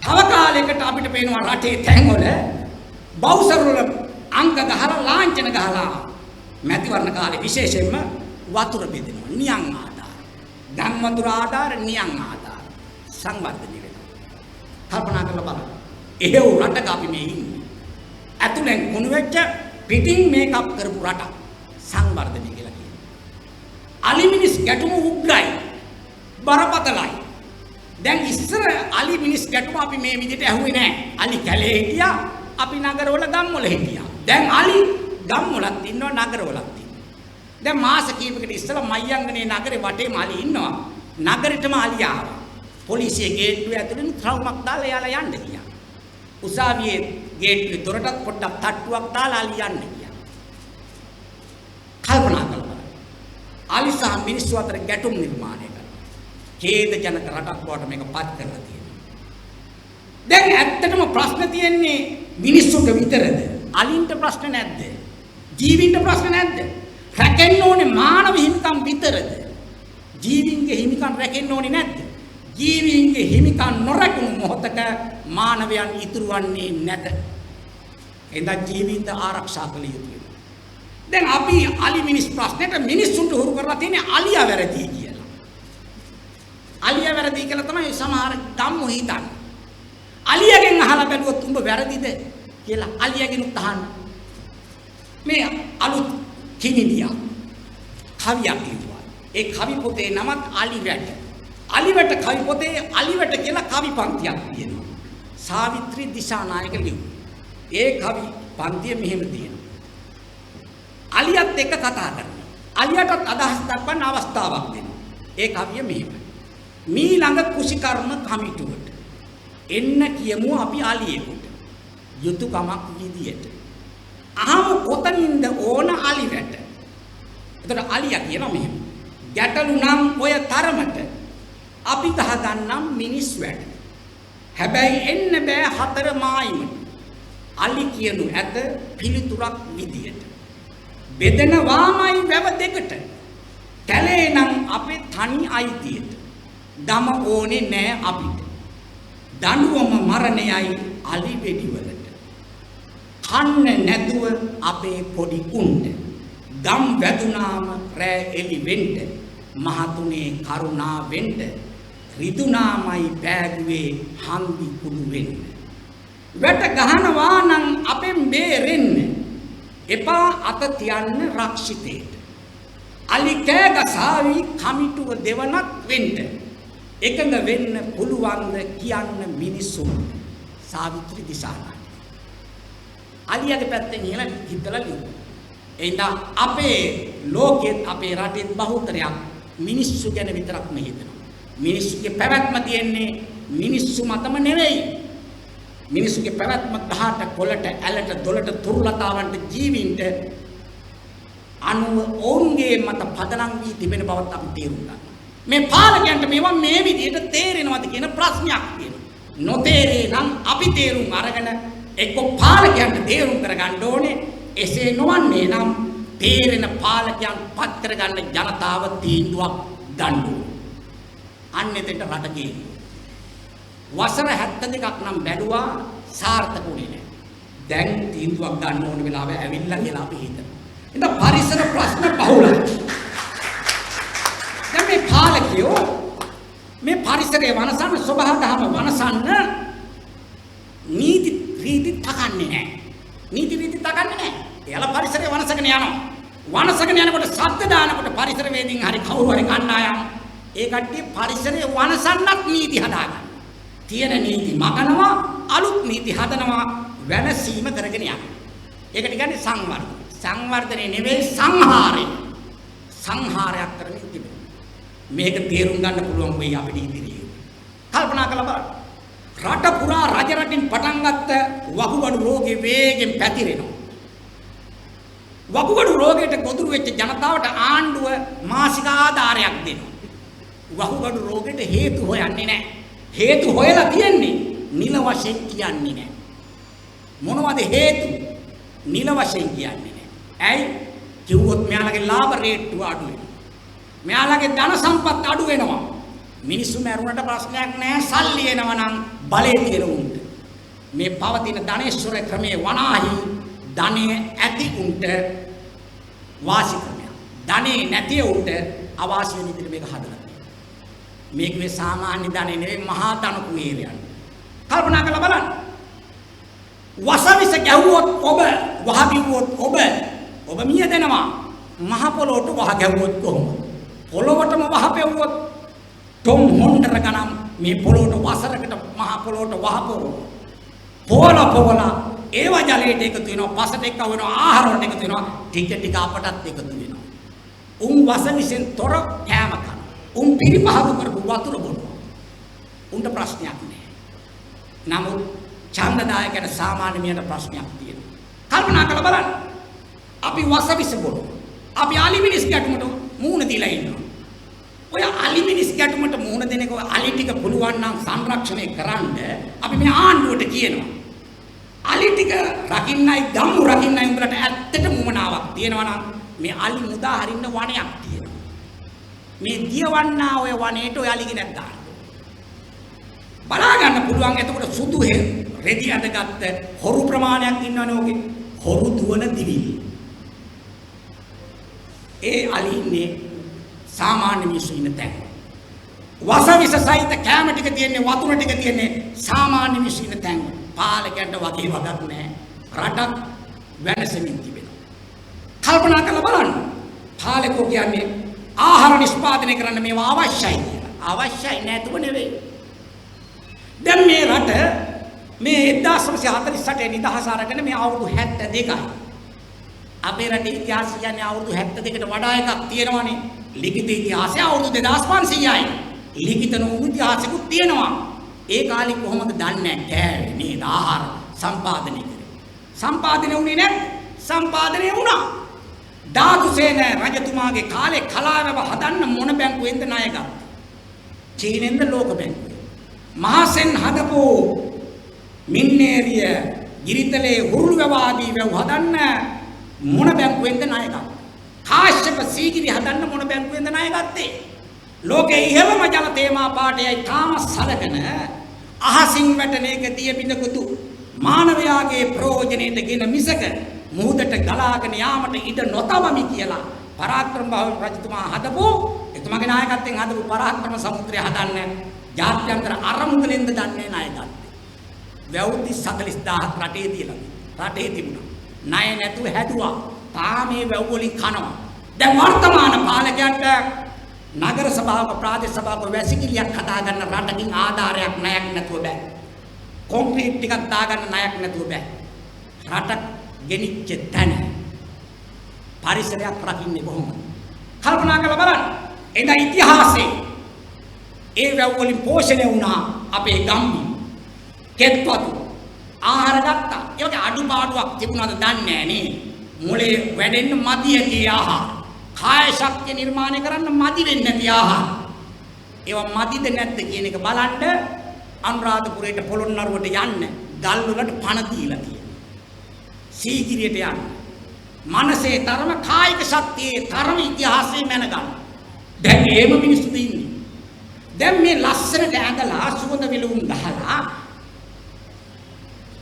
තව කාලයකට අපිට පේනවා රටේ තැන්වල බවුසර් වල අංක ගහලා ලාංඡන ගහලා මැතිවරණ කාලේ විශේෂයෙන්ම වතුර බෙදෙනවා. නියං ආධාර. ගම් වතුර ආධාර නියං ආධාර. සංවර්ධනය වෙනවා. කල්පනා කරලා බලන්න. එහෙව් රටක අපි මේ ඉන්නේ. ඇතුලෙන් කුණු වෙච්ච පිටින් මේකප් කරපු රට සංවර්ධනය කියලා කියනවා. අලි මිනිස් ගැටුම උග්‍රයි. බරපතලයි. දැන් ඉස්සර අලි මිනිස් ගැටුම අපි මේ විදිහට ඇහුවේ නැහැ. අලි කැලේ හිටියා අපි නගරවල ගම්වල හිටියා. දැන් අලි ගම්වලත් ඉන්නවා නගරවලත් ඉන්නවා. දැන් මාස කීපයකට ඉස්සෙල්ලා මයංගනේ නගරේ වටේම අලි ඉන්නවා. නගරෙටම අලි ආවා. පොලිසිය ගේට්ටුව ඇතුළෙන් ත්‍රවුමක් දාලා එයාලා යන්න ගියා. උසාවියේ ගේට්ටුවේ දොරටත් පොඩ්ඩක් තට්ටුවක් දාලා අලි යන්න ගියා. කල්පනා කළා. අලි සහ මිනිස්සු අතර ගැටුම් නිර්මාණය කරනවා. ඛේදජනක රටක් බවට මේක පත් කරලා තියෙනවා. දැන් ඇත්තටම ප්‍රශ්න තියෙන්නේ මිනිස්සුන්ට විතරද? අලින්ට ප්‍රශ්න නැද්ද? ජීවින්ට ප්‍රශ්න නැද්ද? රැකෙන්න ඕනේ මානව හිමිකම් විතරද? ජීවින්ගේ හිමිකම් රැකෙන්න ඕනේ නැද්ද? ජීවීන්ගේ හිමිකම් නොරැකුණු මොහොතක මානවයන් ඉතුරු වන්නේ නැත. එඳා ජීවිත ආරක්ෂා කළ යුතුයි. දැන් අපි අලි මිනිස් ප්‍රශ්නෙට මිනිස්සුන්ට හුරු කරලා තියෙන්නේ අලියා වැරදි කියලා. අලියා වැරදි කියලා තමයි සමහර ධම්මෝ හිතන්නේ. අලියාගෙන් අහලා බැලුවොත් උඹ වැරදිද කියලා අලියාගෙන් උත්හාන්න. මේ අලුත් කිනිදියා කවියක් ලියුවා. ඒ කවි පොතේ නමත් අලිවැට. අලිවැට කවි පොතේ අලිවැට කියලා කවි පන්තියක් තියෙනවා. සාවිත්‍රී දිසානායක ලියුවා. ඒ කවි පන්තිය මෙහෙම තියෙනවා. අලියත් එක්ක කතා කරනවා. අලියටත් අදහස් දක්වන්න අවස්ථාවක් දෙනවා. ඒ කවිය මෙහෙම. මීළඟ කුසිකර්ම කමිටුවට එන්න කියමු අපි අලියෙකුට. යුතුයකමක් විදියට. අහමු කොතනින්ද ඕන අලිවැට. එතකොට අලියා කියනවා මෙහෙම. ගැටලු නම් ඔය තරමට අපි ගහගන්නම් මිනිස් වැඩ. හැබැයි එන්න බෑ හතර මායිමට. අලි කියනු ඇත පිළිතුරක් විදියට. බෙදනවාමයි වැව දෙකට. කැලේ නම් අපේ තනි අයිතියට. දම ඕනේ නෑ අපිට. දඬුවම මරණයයි අලි වෙඩිවලට. කන්න නැතුව අපේ පොඩි උන්ට. ගම් වැදුනාම රෑ එලි වෙන්න. මහතුනේ කරුණා වෙන්න. රිදුනාමයි පෑගුවේ හන්දි කුඩු වෙන්න. වැට ගහනවා නම් අපෙන් බේරෙන්න. එපා අත තියන්න රක්ෂිතේට. අලි කෑ ගසාවි කමිටුව දෙවනක් වෙන්න. එකඟ වෙන්න පුළුවන්ද කියන්න මිනිසුන්. සාවිත්‍රි දිසානායක. අලියාගේ පැත්තෙන් ඉහළ හිතලා ලියුවා. එඳා අපේ ලෝකෙත් අපේ රටෙත් බහුතරයක් මිනිස්සු ගැන විතරක්ම හිතනවා. මිනිස්සුගේ පැවැත්ම තියෙන්නේ මිනිස්සු මතම නෙවෙයි. මිනිස්සුගේ පැවැත්ම ගහට කොළට ඇලට දොළට තුරුලතාවන්ට ජීවින්ට අනුව ඔවුන්ගේ මත පදනම් වී තිබෙන බවත් අපි තේරුම් ගන්නවා. මේ පාලකයන්ට මේවා මේ විදිහට තේරෙනවද කියන ප්‍රශ්නයක් තියෙනවා. නොතේරේ නම් අපි තේරුම් අරගෙන එක්ක පාලකයන්ට තේරුම් කරගන්න ඕනේ. එසේ නොවන්නේ නම් තේරෙන පාලකයන් පත් කරගන්න ජනතාව තීන්දුවක් ගන්න ඕනේ. අන්න එතෙන්ට රට ගියේ. වසර 72ක් නම් බැලුවා සාර්ථකුනේ නැහැ. දැන් තීන්දුවක් ගන්න ඕන වෙලාව ඇවිල්ලා කියලා අපි හිතනවා. ඉතින් පරිසර ප්‍රශ්න බහුලයි. දැන් මේ පාලකයෝ මේ පරිසරයේ වනසන ස්වභාව ධර්ම වනසන්න නීති රීති තකන්නේ නැහැ. නීති රීති තකන්නේ නැහැ. එයාලා පරිසරයේ වනසගෙන යනවා. වනසගෙන යනකොට සද්ද දානකොට පරිසර වේදින් හරි කවුරු හරි කන්නා යනවා. ඒ කට්ටිය පරිසරයේ වනසන්නත් නීති හදාගන්න. තියෙන නීති මකනවා අලුත් නීති හදනවා වෙනසීම කරගෙන යනවා. ඒකට කියන්නේ සංවර්ධන. සංවර්ධනේ නෙවෙයි සංහාරය. සංහාරයක් කරමින් තිබෙනවා. මේක තේරුම් ගන්න පුළුවන් වෙයි අපිට ඉදිරියේ. කල්පනා කරලා බලන්න. රට පුරා රජ රටින් පටන් ගත්ත වකුගඩු රෝගේ වේගෙන් පැතිරෙනවා. වකුගඩු රෝගයට ගොදුරු වෙච්ච ජනතාවට ආණ්ඩුව මාසික ආධාරයක් දෙනවා. වකුගඩු රෝගයට හේතු හොයන්නේ නැහැ. හේතු හොයලා තියෙන්නේ නිල වශයෙන් කියන්නේ නැහැ. මොනවද හේතු? නිල වශයෙන් කියන්නේ නැහැ. ඇයි? කිව්වොත් මෙයාලගේ ලාභ රේට්ටුව අඩු වෙනවා. මෙයාලගේ ධන සම්පත් අඩු වෙනවා. මිනිස්සු මරුණට ප්‍රශ්නයක් නැහැ. සල්ලි එනවා නම් බලය තියෙන උන්ට. මේ පවතින ධනේශ්වර ක්‍රමයේ වනාහි ධනෙ ඇති උන්ට වාසි ක්‍රමයක්. ධනෙ නැති උන්ට අවාසි වෙන විදිහට මේක හදලා. මේක මේ සාමාන්‍ය ධනෙ නෙවෙයි මහා ධන කුවේරයන්. කල්පනා කරලා බලන්න. වසවිස ගැහුවොත් ඔබ වහබිව්වොත් ඔබ මිය දෙනවා. මහ පොළොවට වහ ගැහුවොත් කොහොමද? පොළොවටම වහපෙව්වොත් තොම් හොන්ඩර ගණන් මේ පොළොවට වසරකට මහ පොළොවට වහපොව. පොළ ඒවා ජලයට එකතු වෙනවා, පසට එකතු වෙනවා, ආහාර වලට එකතු වෙනවා, ටික අපටත් එකතු වෙනවා. උන් වසවිසෙන් තොර කෑම කනවා. උන් පිරිපහදු කරපු වතුර බොනවා. උන්ට ප්‍රශ්නයක් නැහැ. නමුත් ඡන්දදායකයට සාමාන්‍ය මියට ප්‍රශ්නයක් තියෙනවා. කල්පනා කරලා බලන්න. අපි වසවිස බොනවා. අපි අලිමිනිස් ගැටුමට මූණ දීලා ඉන්නවා. ඔය අලිමිනිස් ගැටුමට මූණ දෙන එක අලි ටික පුළුවන් නම් සංරක්ෂණය කරන්න අපි මේ ආණ්ඩුවට කියනවා. අලි ටික රකින්නයි ගම්මු රකින්නයි උඹලට ඇත්තට මුමනාවක් තියෙනවා නම් මේ අලි මුදා හරින්න වණයක් තියෙනවා. මේ දියවන්නා ඔය වණේට ඔය අලිගේ නැත්නම් බලා ගන්න පුළුවන්. එතකොට සුදු රෙදි අඳගත්ත හොරු ප්‍රමාණයක් ඉන්නවනේ ඔගේ. හොරු දුවන දිවිලි. ඒ අලි ඉන්නේ සාමාන්‍ය මිනිස්සු ඉන්න තැන. වසවිස සහිත කැම ටික තියෙන්නේ, වතුර ටික තියෙන්නේ සාමාන්‍ය මිනිස්සු ඉන්න තැන. පාලකයන්ට වගේ වගක් නැහැ. රටක් වෙනසමින් තිබෙනවා. කල්පනා කරලා බලන්න. පාලකෝ කියන්නේ ආහාර නිෂ්පාදනය කරන්න මේවා අවශ්‍යයි කියලා. අවශ්‍යයි නැතුව නෙවෙයි. දැන් මේ රට මේ 1948 නිදහස අරගෙන මේ අවුරුදු 72යි. අපේ රටේ ඉතිහාසය කියන්නේ අවුරුදු 72කට වඩා එකක් තියෙනවානේ. ලිඛිත ඉතිහාසය අවුරුදු 2500යි. ලිඛිත නොවුණු ඉතිහාසකුත් තියෙනවා. ඒ කාලේ කොහොමද දන්නේ නැහැ නේද ආහාර සම්පාදනය කරේ. සම්පාදනය වුණේ නැත්. සම්පාදනය වුණා. ධාතුසේන රජතුමාගේ කාලේ කලාවව හදන්න මොන බැංකුවෙන්ද ණය ගත්තා? චීනෙන්ද ලෝක බැංකුවෙන්. මහසෙන් හදපු මින්නේරිය ගිරිතලේ උරුළු වැවාදී වැව් හදන්න මොන බැංකුවෙන්ද ණය ගත්තා? කාශ්‍යප සීගිරි හදන්න මොන බැංකුවෙන්ද ණය ගත්තේ? ලෝකේ ඉහළම ජල තේමා පාටයයි තාම සලකන අහසින් වැටෙන එක දිය බිඳකුතු මානවයාගේ ප්‍රයෝජනෙට ගෙන මිසක මුහුදට ගලාගෙන යාමට ඉඩ නොතබමි කියලා පරාක්‍රම බාහු රජතුමා හදපු එතුමාගේ නායකත්වයෙන් හදපු පරාක්‍රම සමුද්‍රය හදන්න ජාත්‍යන්තර අරමුදලෙන්ද දන්නේ ණය ගත්තේ. වැවුදි 40000ක් රටේ තියලා රටේ තිබුණා. ණය නැතුව හැදුවා. තාම මේ වැව් වලින් කනවා. දැන් වර්තමාන පාලකයන්ට නගර සභාවක ප්‍රාදේශ සභාවක වැසිකිළියක් හදාගන්න රටකින් ආධාරයක් ණයක් නැතුව බෑ. කොන්ක්‍රීට් ටිකක් දාගන්න ණයක් නැතුව බෑ. රට ගෙනිච්ච තැන පරිසරයක් රකින්නේ කොහොමද? කල්පනා කරලා බලන්න. එදා ඉතිහාසයේ ඒ වැව් වලින් පෝෂණය වුණා අපේ ගම්බි. කෙත්වතු ආහාර ගත්තා. ඒ වගේ අඩුපාඩුවක් තිබුණාද දන්නේ නැහැ නේ. මොලේ වැඩෙන්න මදියකේ ආහාර. කාය ශක්තිය නිර්මාණය කරන්න මදි වෙන්නේ නැති ආහාර. ඒවා මදිද නැද්ද කියන එක බලන්න අනුරාධපුරයට පොළොන්නරුවට යන්න ගල් වලට පණ දීලා තියෙනවා. සීගිරියට යන්න. මනසේ තරම කායික ශක්තියේ තරම ඉතිහාසයේ මැනගන්න. දැන් එහෙම මිනිස්සු ඉන්නේ. දැන් මේ ලස්සනට ඇඳලා සුවඳ විලවුන් ගහලා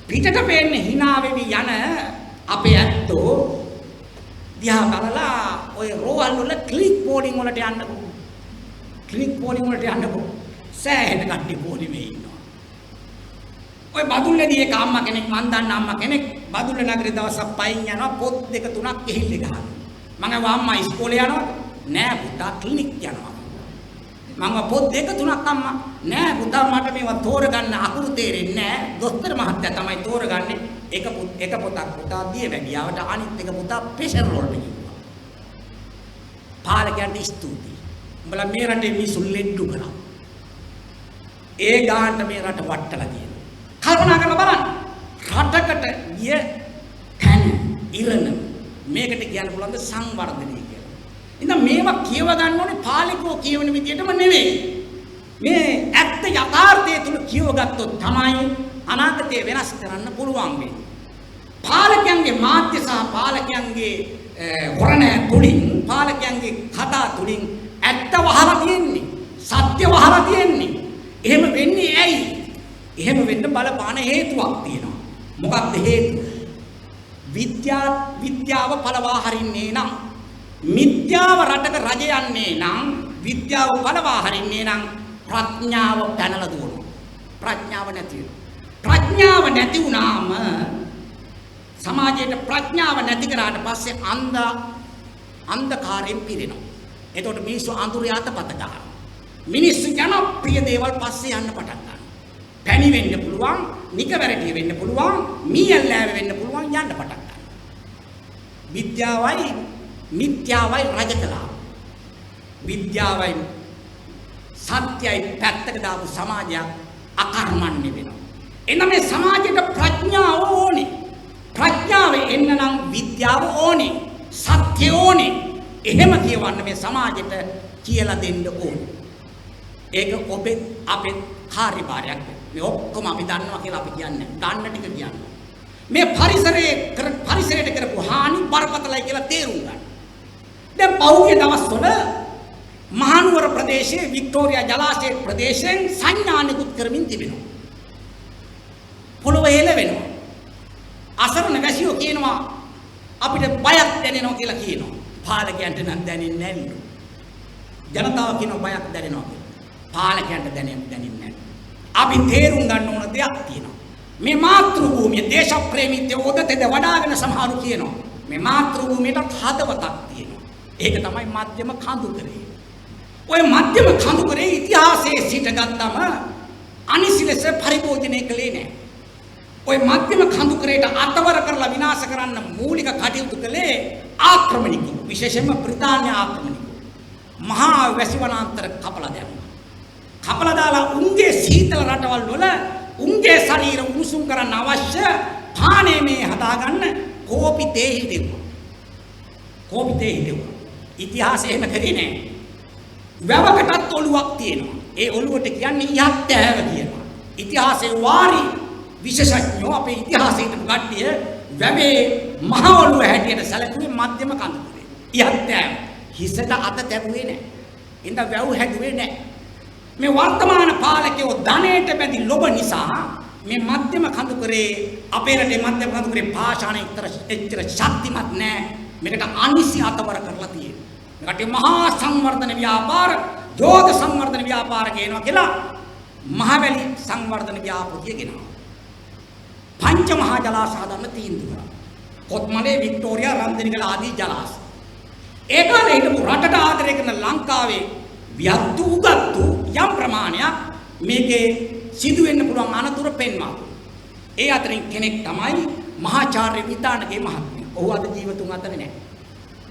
පිටට පේන්නේ hina වෙවි යන අපේ ඇත්තෝ දිහා බලලා ඔය රෝහල් වල ක්ලික් පෝලිං වලට යන්නකෝ. ක්ලික් පෝලිං වලට යන්නකෝ. සෑහෙන කට්ටිය පෝලි මේ ඉන්නවා. ඔය බදුල්ලේදී එක අම්මා කෙනෙක් මන් දන්න අම්මා කෙනෙක් බදුල්ල නගරේ දවසක් පයින් යනවා පොත් දෙක තුනක් ගිහිල්ල ගහනවා. මම අවා අම්මා ඉස්කෝලේ යනවද? නෑ පුතා ක්ලිනික් යනවා. මම පොත් දෙක තුනක් අම්මා නෑ පුතා මට මේවා තෝරගන්න අකුරු තේරෙන්නේ නෑ. දොස්තර මහත්තයා තමයි තෝරගන්නේ. එක පොතක් පුතා දිය වැඩියාවට අනිත් එක පුතා ප්‍රෙෂර් වලට කිව්වා. පාලකයන්ට ස්තුතියි. උඹලා මේ රටේ මිනිස්සු ලෙඩ්ඩු කරා. ඒ ගානට මේ රට වට්ටලා තියෙනවා. කල්පනා කරලා බලන්න. රටකට ගිය තැන ඉරණ මේකට කියන්න පුළුවන් ද සංවර්ධනය කියලා. ඉතින් මේවා කියව ගන්න ඕනේ පාලකෝ කියවන විදියටම නෙවෙයි. මේ ඇත්ත යථාර්ථය තුල කියවගත්තොත් තමයි අනාගතය වෙනස් කරන්න පුළුවන් වෙන්නේ. පාලකයන්ගේ මාධ්‍ය සහ පාලකයන්ගේ වරණ තුලින් පාලකයන්ගේ කතා තුලින් ඇත්ත වහලා තියෙන්නේ. සත්‍ය වහලා තියෙන්නේ. එහෙම වෙන්නේ ඇයි? එහෙම වෙන්න බලපාන හේතුවක් තියෙනවා. මොකක්ද හේතුව? විද්‍යාව පළවා හරින්නේ නම් මිත්‍යාව රටක රජ යන්නේ නම් විද්‍යාව පළවා හරින්නේ නම් ප්‍රඥාව පැනලා දුවනවා. ප්‍රඥාව නැති වෙනවා. ප්‍රඥාව නැති වුණාම සමාජයේ ප්‍රඥාව නැති කරාට පස්සේ අන්ධකාරයෙන් පිරෙනවා. එතකොට මිනිස්සු අඳුර යටපත ගන්නවා. මිනිස්සු ජනප්‍රිය දේවල් පස්සේ යන්න පටන් ගන්නවා. පැණි වෙන්න පුළුවන්, නිකවැරටි වෙන්න පුළුවන්, මීයල්ලෑව වෙන්න පුළුවන් යන්න පටන් ගන්නවා. විද්‍යාවයි මිත්‍යාවයි රජ කළා. විද්‍යාවයි සත්‍යයි පැත්තක දාපු සමාජයක් අකර්මණ්‍ය වෙනවා. එන්න මේ සමාජයට ප්‍රඥාව ඕනේ. ප්‍රඥාව එන්න නම් විද්‍යාව ඕනේ. සත්‍ය ඕනේ. එහෙම කියවන්න මේ සමාජයට කියලා දෙන්න ඕනේ. ඒක ඔබේ අපේ කාර්යභාරයක්. මේ ඔක්කොම අපි දන්නවා කියලා අපි කියන්නේ. දන්න ටික කියන්නේ. මේ පරිසරයට කරපු හානි බරපතලයි කියලා තේරුම් ගන්න. දැන් පහුගිය දවස්වල මහනුවර ප්‍රදේශයේ වික්ටෝරියා ජලාශය ප්‍රදේශයෙන් සංඥා නිකුත් කරමින් තිබෙනවා. පොළොව හෙලවෙනවා. අසරණ වැසියෝ කියනවා අපිට බයක් දැනෙනවා කියලා කියනවා. පාලකයන්ට නම් දැනෙන්නේ නැල්ලු. ජනතාව කියනවා බයක් දැනෙනවා කියලා. පාලකයන්ට දැනෙන්නේ නැහැ. අපි තේරුම් ගන්න ඕන දෙයක් තියෙනවා. මේ මාතෘ භූමිය දේශප්‍රේමීත්වය උදතේද වඩාගෙන සමහරු කියනවා. මේ මාතෘ භූමියට හදවතක් තියෙනවා. ඒක තමයි මධ්‍යම කඳුකරේ. ඔය මධ්‍යම කඳුකරේ ඉතිහාසයේ සිට ගත්තම අනිසිලස පරිභෝජනය කළේ නැහැ. ඔය මධ්‍යම කඳුකරේට අතවර කරලා විනාශ කරන්න මූලික කටයුතු කළේ ආක්‍රමණිකයෝ. විශේෂයෙන්ම බ්‍රිතාන්‍ය ආක්‍රමණිකයෝ. මහා වැසිවනාන්තර කපලා දැම්මා. කපලා දාලා උන්ගේ සීතල රටවල් වල උන්ගේ ශරීර උණුසුම් කරන්න අවශ්‍ය පානේ මේ හදාගන්න කෝපි තේ හිටෙව්වා. කෝපි තේ හිටෙව්වා. ඉතිහාසය එහෙම කරේ නෑ. වැවකටත් ඔළුවක් තියෙනවා. ඒ ඔළුවට කියන්නේ යත්තෑව කියලා. ඉතිහාසයේ වාරි විශේෂඥයෝ අපේ ඉතිහාසයේ හිටපු කට්ටිය වැවේ මහ ඔළුව හැටියට සැලකුවේ මධ්‍යම කඳුකරේ. යත්තෑව. හිසට අත තැබුවේ නෑ. ඉඳ වැව් හැදුවේ නෑ. මේ වර්තමාන පාලකයෝ ධනයට බැඳි ලොබ නිසා මේ මධ්‍යම කඳුකරේ අපේ රටේ මධ්‍යම කඳුකරේ භාෂාණ එච්චර ශක්තිමත් නෑ. මේකට අනිසි අතවර කරලා තියෙනවා. මේකට මහා සංවර්ධන ව්‍යාපාර, යෝග සංවර්ධන ව්‍යාපාර කියනවා කියලා මහවැලි සංවර්ධන ව්‍යාපෘතිය ගෙනවා. පංච මහා ජලාශ හදන්න තීන්දුව කරා. කොත්මලේ, වික්ටෝරියා, රන්දනිකල ආදී ජලාශ. ඒ කාලේ හිටපු රටට ආදරය කරන ලංකාවේ වියත්තු උගත්තු යම් ප්‍රමාණයක් මේකේ සිදු වෙන්න පුළුවන් අනතුරු පෙන්වා. ඒ අතරින් කෙනෙක් තමයි මහාචාර්ය විතානගේ මහත්මයා. ඔහු අද ජීවතුන් අතර නැහැ.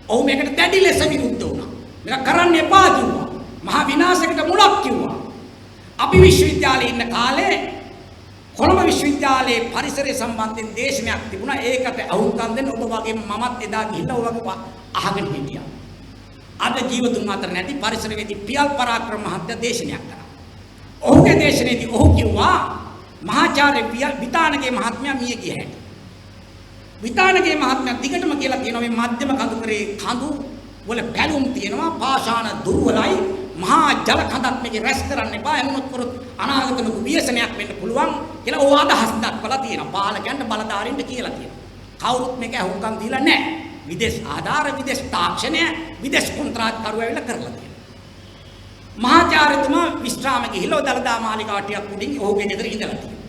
ඔහු මේකට දැඩි ලෙස විරුද්ධ වුණා. මේක කරන්න එපා කිව්වා. මහා විනාශයකට මුලක් කිව්වා. අපි විශ්වවිද්‍යාලේ ඉන්න කාලේ කොළඹ විශ්වවිද්‍යාලයේ පරිසරය සම්බන්ධයෙන් දේශනයක් තිබුණා. ඒකට අහුම්කම් දෙන්න ඔබ වගේ මමත් එදා ගිහිල්ලා ඔය වගේ අහගෙන හිටියා. අද ජීවතුන් අතර නැති පරිසරවේදී පියල් පරාක්‍රම මහත්තයා දේශනයක් කරා. ඔහුගේ දේශනයේදී ඔහු කිව්වා මහාචාර්ය විතානගේ මහත්මයා මිය ගිය හැටි. විතානගේ මහත්මයා දිගටම කියලා තියෙනවා මේ මධ්‍යම කඳුකරේ කඳු වල බැලුම් තියෙනවා, පාෂාණ දුර්වලයි, මහා ජල කඳක් මේක රැස් කරන්න එපා. එමුණොත් කරොත් අනාගත ලොකු ව්‍යසනයක් වෙන්න පුළුවන් කියලා ඔහු අදහස් දක්වලා තියෙනවා. පාලකයන්ට බලධාරීන්ට කියලා තියෙනවා. කවුරුත් මේක අහුම්කම් දීලා නැහැ. විදේශ ආධාර, විදේශ තාක්ෂණය, විදේශ කොන්ත්‍රාත්කරු ඇවිල්ලා කරලා තියෙනවා. මහාචාර්යතුමා විශ්‍රාම ගිහිල්ලා දලදා මාලිගාව ටිකක් උඩින් ඔහුගේ ගෙදර ඉඳලා තියෙනවා.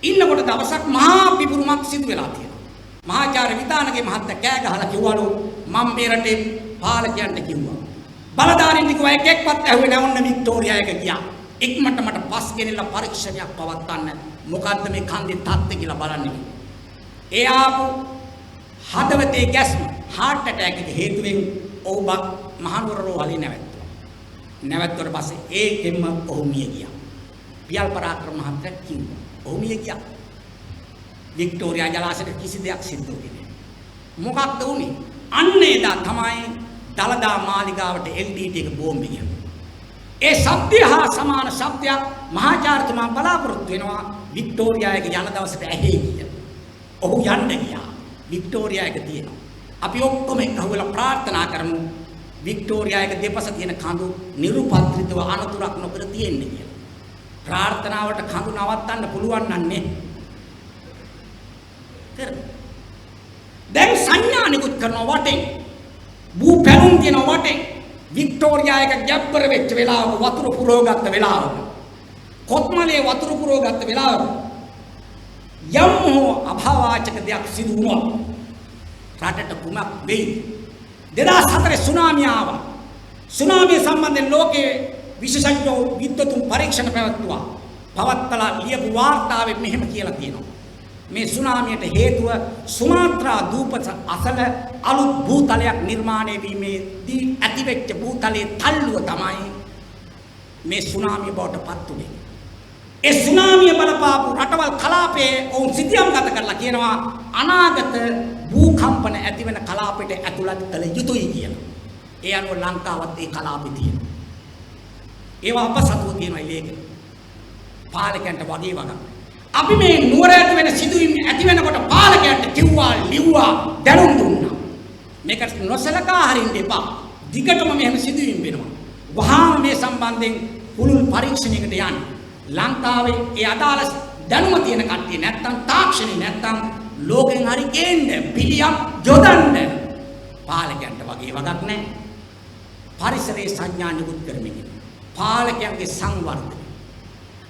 ඉන්නකොට දවසක් මහා පිපුරුමක් සිදු වෙලා තියෙනවා. මහාචාර්ය විතානගේ මහත්තයා කෑ ගහලා කිව්වලු මම මේ රටේ පාලකයන්ට කිව්වා. බලධාරීන් කිව්වා එකෙක්වත් ඇහුවේ නැහැ. ඔන්න වික්ටෝරියා එක ගියා. ඉක්මනට මට පස් ගෙනilla පරීක්ෂණයක් පවත්වන්න. මොකද්ද මේ කන්දේ තත්ත්වය කියලා බලන්න. ඒ ආපු හදවතේ ගැස්ම heart attack එක හේතුවෙන් ඔහු මහනුවර රෝහලේ නැවැත්තුවා. නැවැත්තුවට පස්සේ ඒකෙම ඔහු මිය ගියා. පියල් පරාක්‍රම මහත්තයා කිව්වා. ඔහු මිය ගියා. වික්ටෝරියා ජලාශයට කිසි දෙයක් සිද්ධ වුණේ නැහැ. මොකක්ද වුනේ? අන්න එදා තමයි දලදා මාලිගාවට LTT එක බෝම්බ ගියා. ඒ ශබ්දය හා සමාන ශබ්දයක් මහාචාර්යතුමා බලාපොරොත්තු වෙනවා වික්ටෝරියා එක යන දවසට ඇහි කියලා. ඔහු යන්න ගියා. වික්ටෝරියා එක තියෙනවා. අපි ඔක්කොම එකහුවලා ප්‍රාර්ථනා කරමු වික්ටෝරියා එක දෙපස තියෙන කඳු නිරුපද්‍රිතව අනතුරක් නොකර තියෙන්නේ කියලා. ප්‍රාර්ථනාවට කඳු නවත්තන්න පුළුවන් නන්නේ. දැන් සංඥා නිකුත් කරනවා වටේ. බූ පැලුම් තියෙන වටේ. වික්ටෝරියා එක ගැබ්බර වෙච්ච වෙලාවක වතුර පුරවගත්ත වෙලාවක. කොත්මලේ වතුර පුරවගත්ත වෙලාවක. යම් හෝ අභාවාචක දෙයක් සිදු වුණා. රටට කුමක් වෙයි? 2004 සුනාමිය ආවා. සුනාමිය සම්බන්ධයෙන් ලෝකයේ විශේෂඥයෝ විද්වතුන් පරීක්ෂණ පැවැත්තුවා. පවත්තලා ලියපු වාර්තාවේ මෙහෙම කියලා තියෙනවා. මේ සුනාමියට හේතුව සුමාත්‍රා දූපත අසල අලුත් භූතලයක් නිර්මාණය වීමේදී ඇතිවෙච්ච භූතලයේ තල්ලුව තමයි මේ සුනාමිය බවට පත් වුනේ. ඒ සුනාමිය බලපාපු රටවල් කලාපයේ ඔවුන් සිතියම් ගත කරලා කියනවා අනාගත භූකම්පන ඇති වෙන කලාපයට ඇතුළත් කළ යුතුයි කියලා. ඒ අනුව ලංකාවත් ඒ කලාපෙ තියෙනවා. ඒවා අපසතුව තියෙනවා ඉලේක. පාලකයන්ට වගේ වගක්. අපි මේ නුවර ඇති වෙන සිදුවීම් ඇති වෙනකොට පාලකයන්ට කිව්වා ලිව්වා දැනුම් දුන්නා. මේකට නොසලකා හරින්න එපා. දිගටම මෙහෙම සිදුවීම් වෙනවා. වහාම මේ සම්බන්ධයෙන් පුළුල් පරීක්ෂණයකට යන්න. ලංකාවේ ඒ අදාළ දැනුම තියෙන කට්ටිය නැත්තම් තාක්ෂණي නැත්තම් ලෝකෙන් හරි ගේන්න පිළියම් යොදන්න පාලකයන්ට වගේ වගක් නැහැ. පරිසරයේ සංඥා නිකුත් කරමින් පාලකයන්ගේ සංවර්ධනය.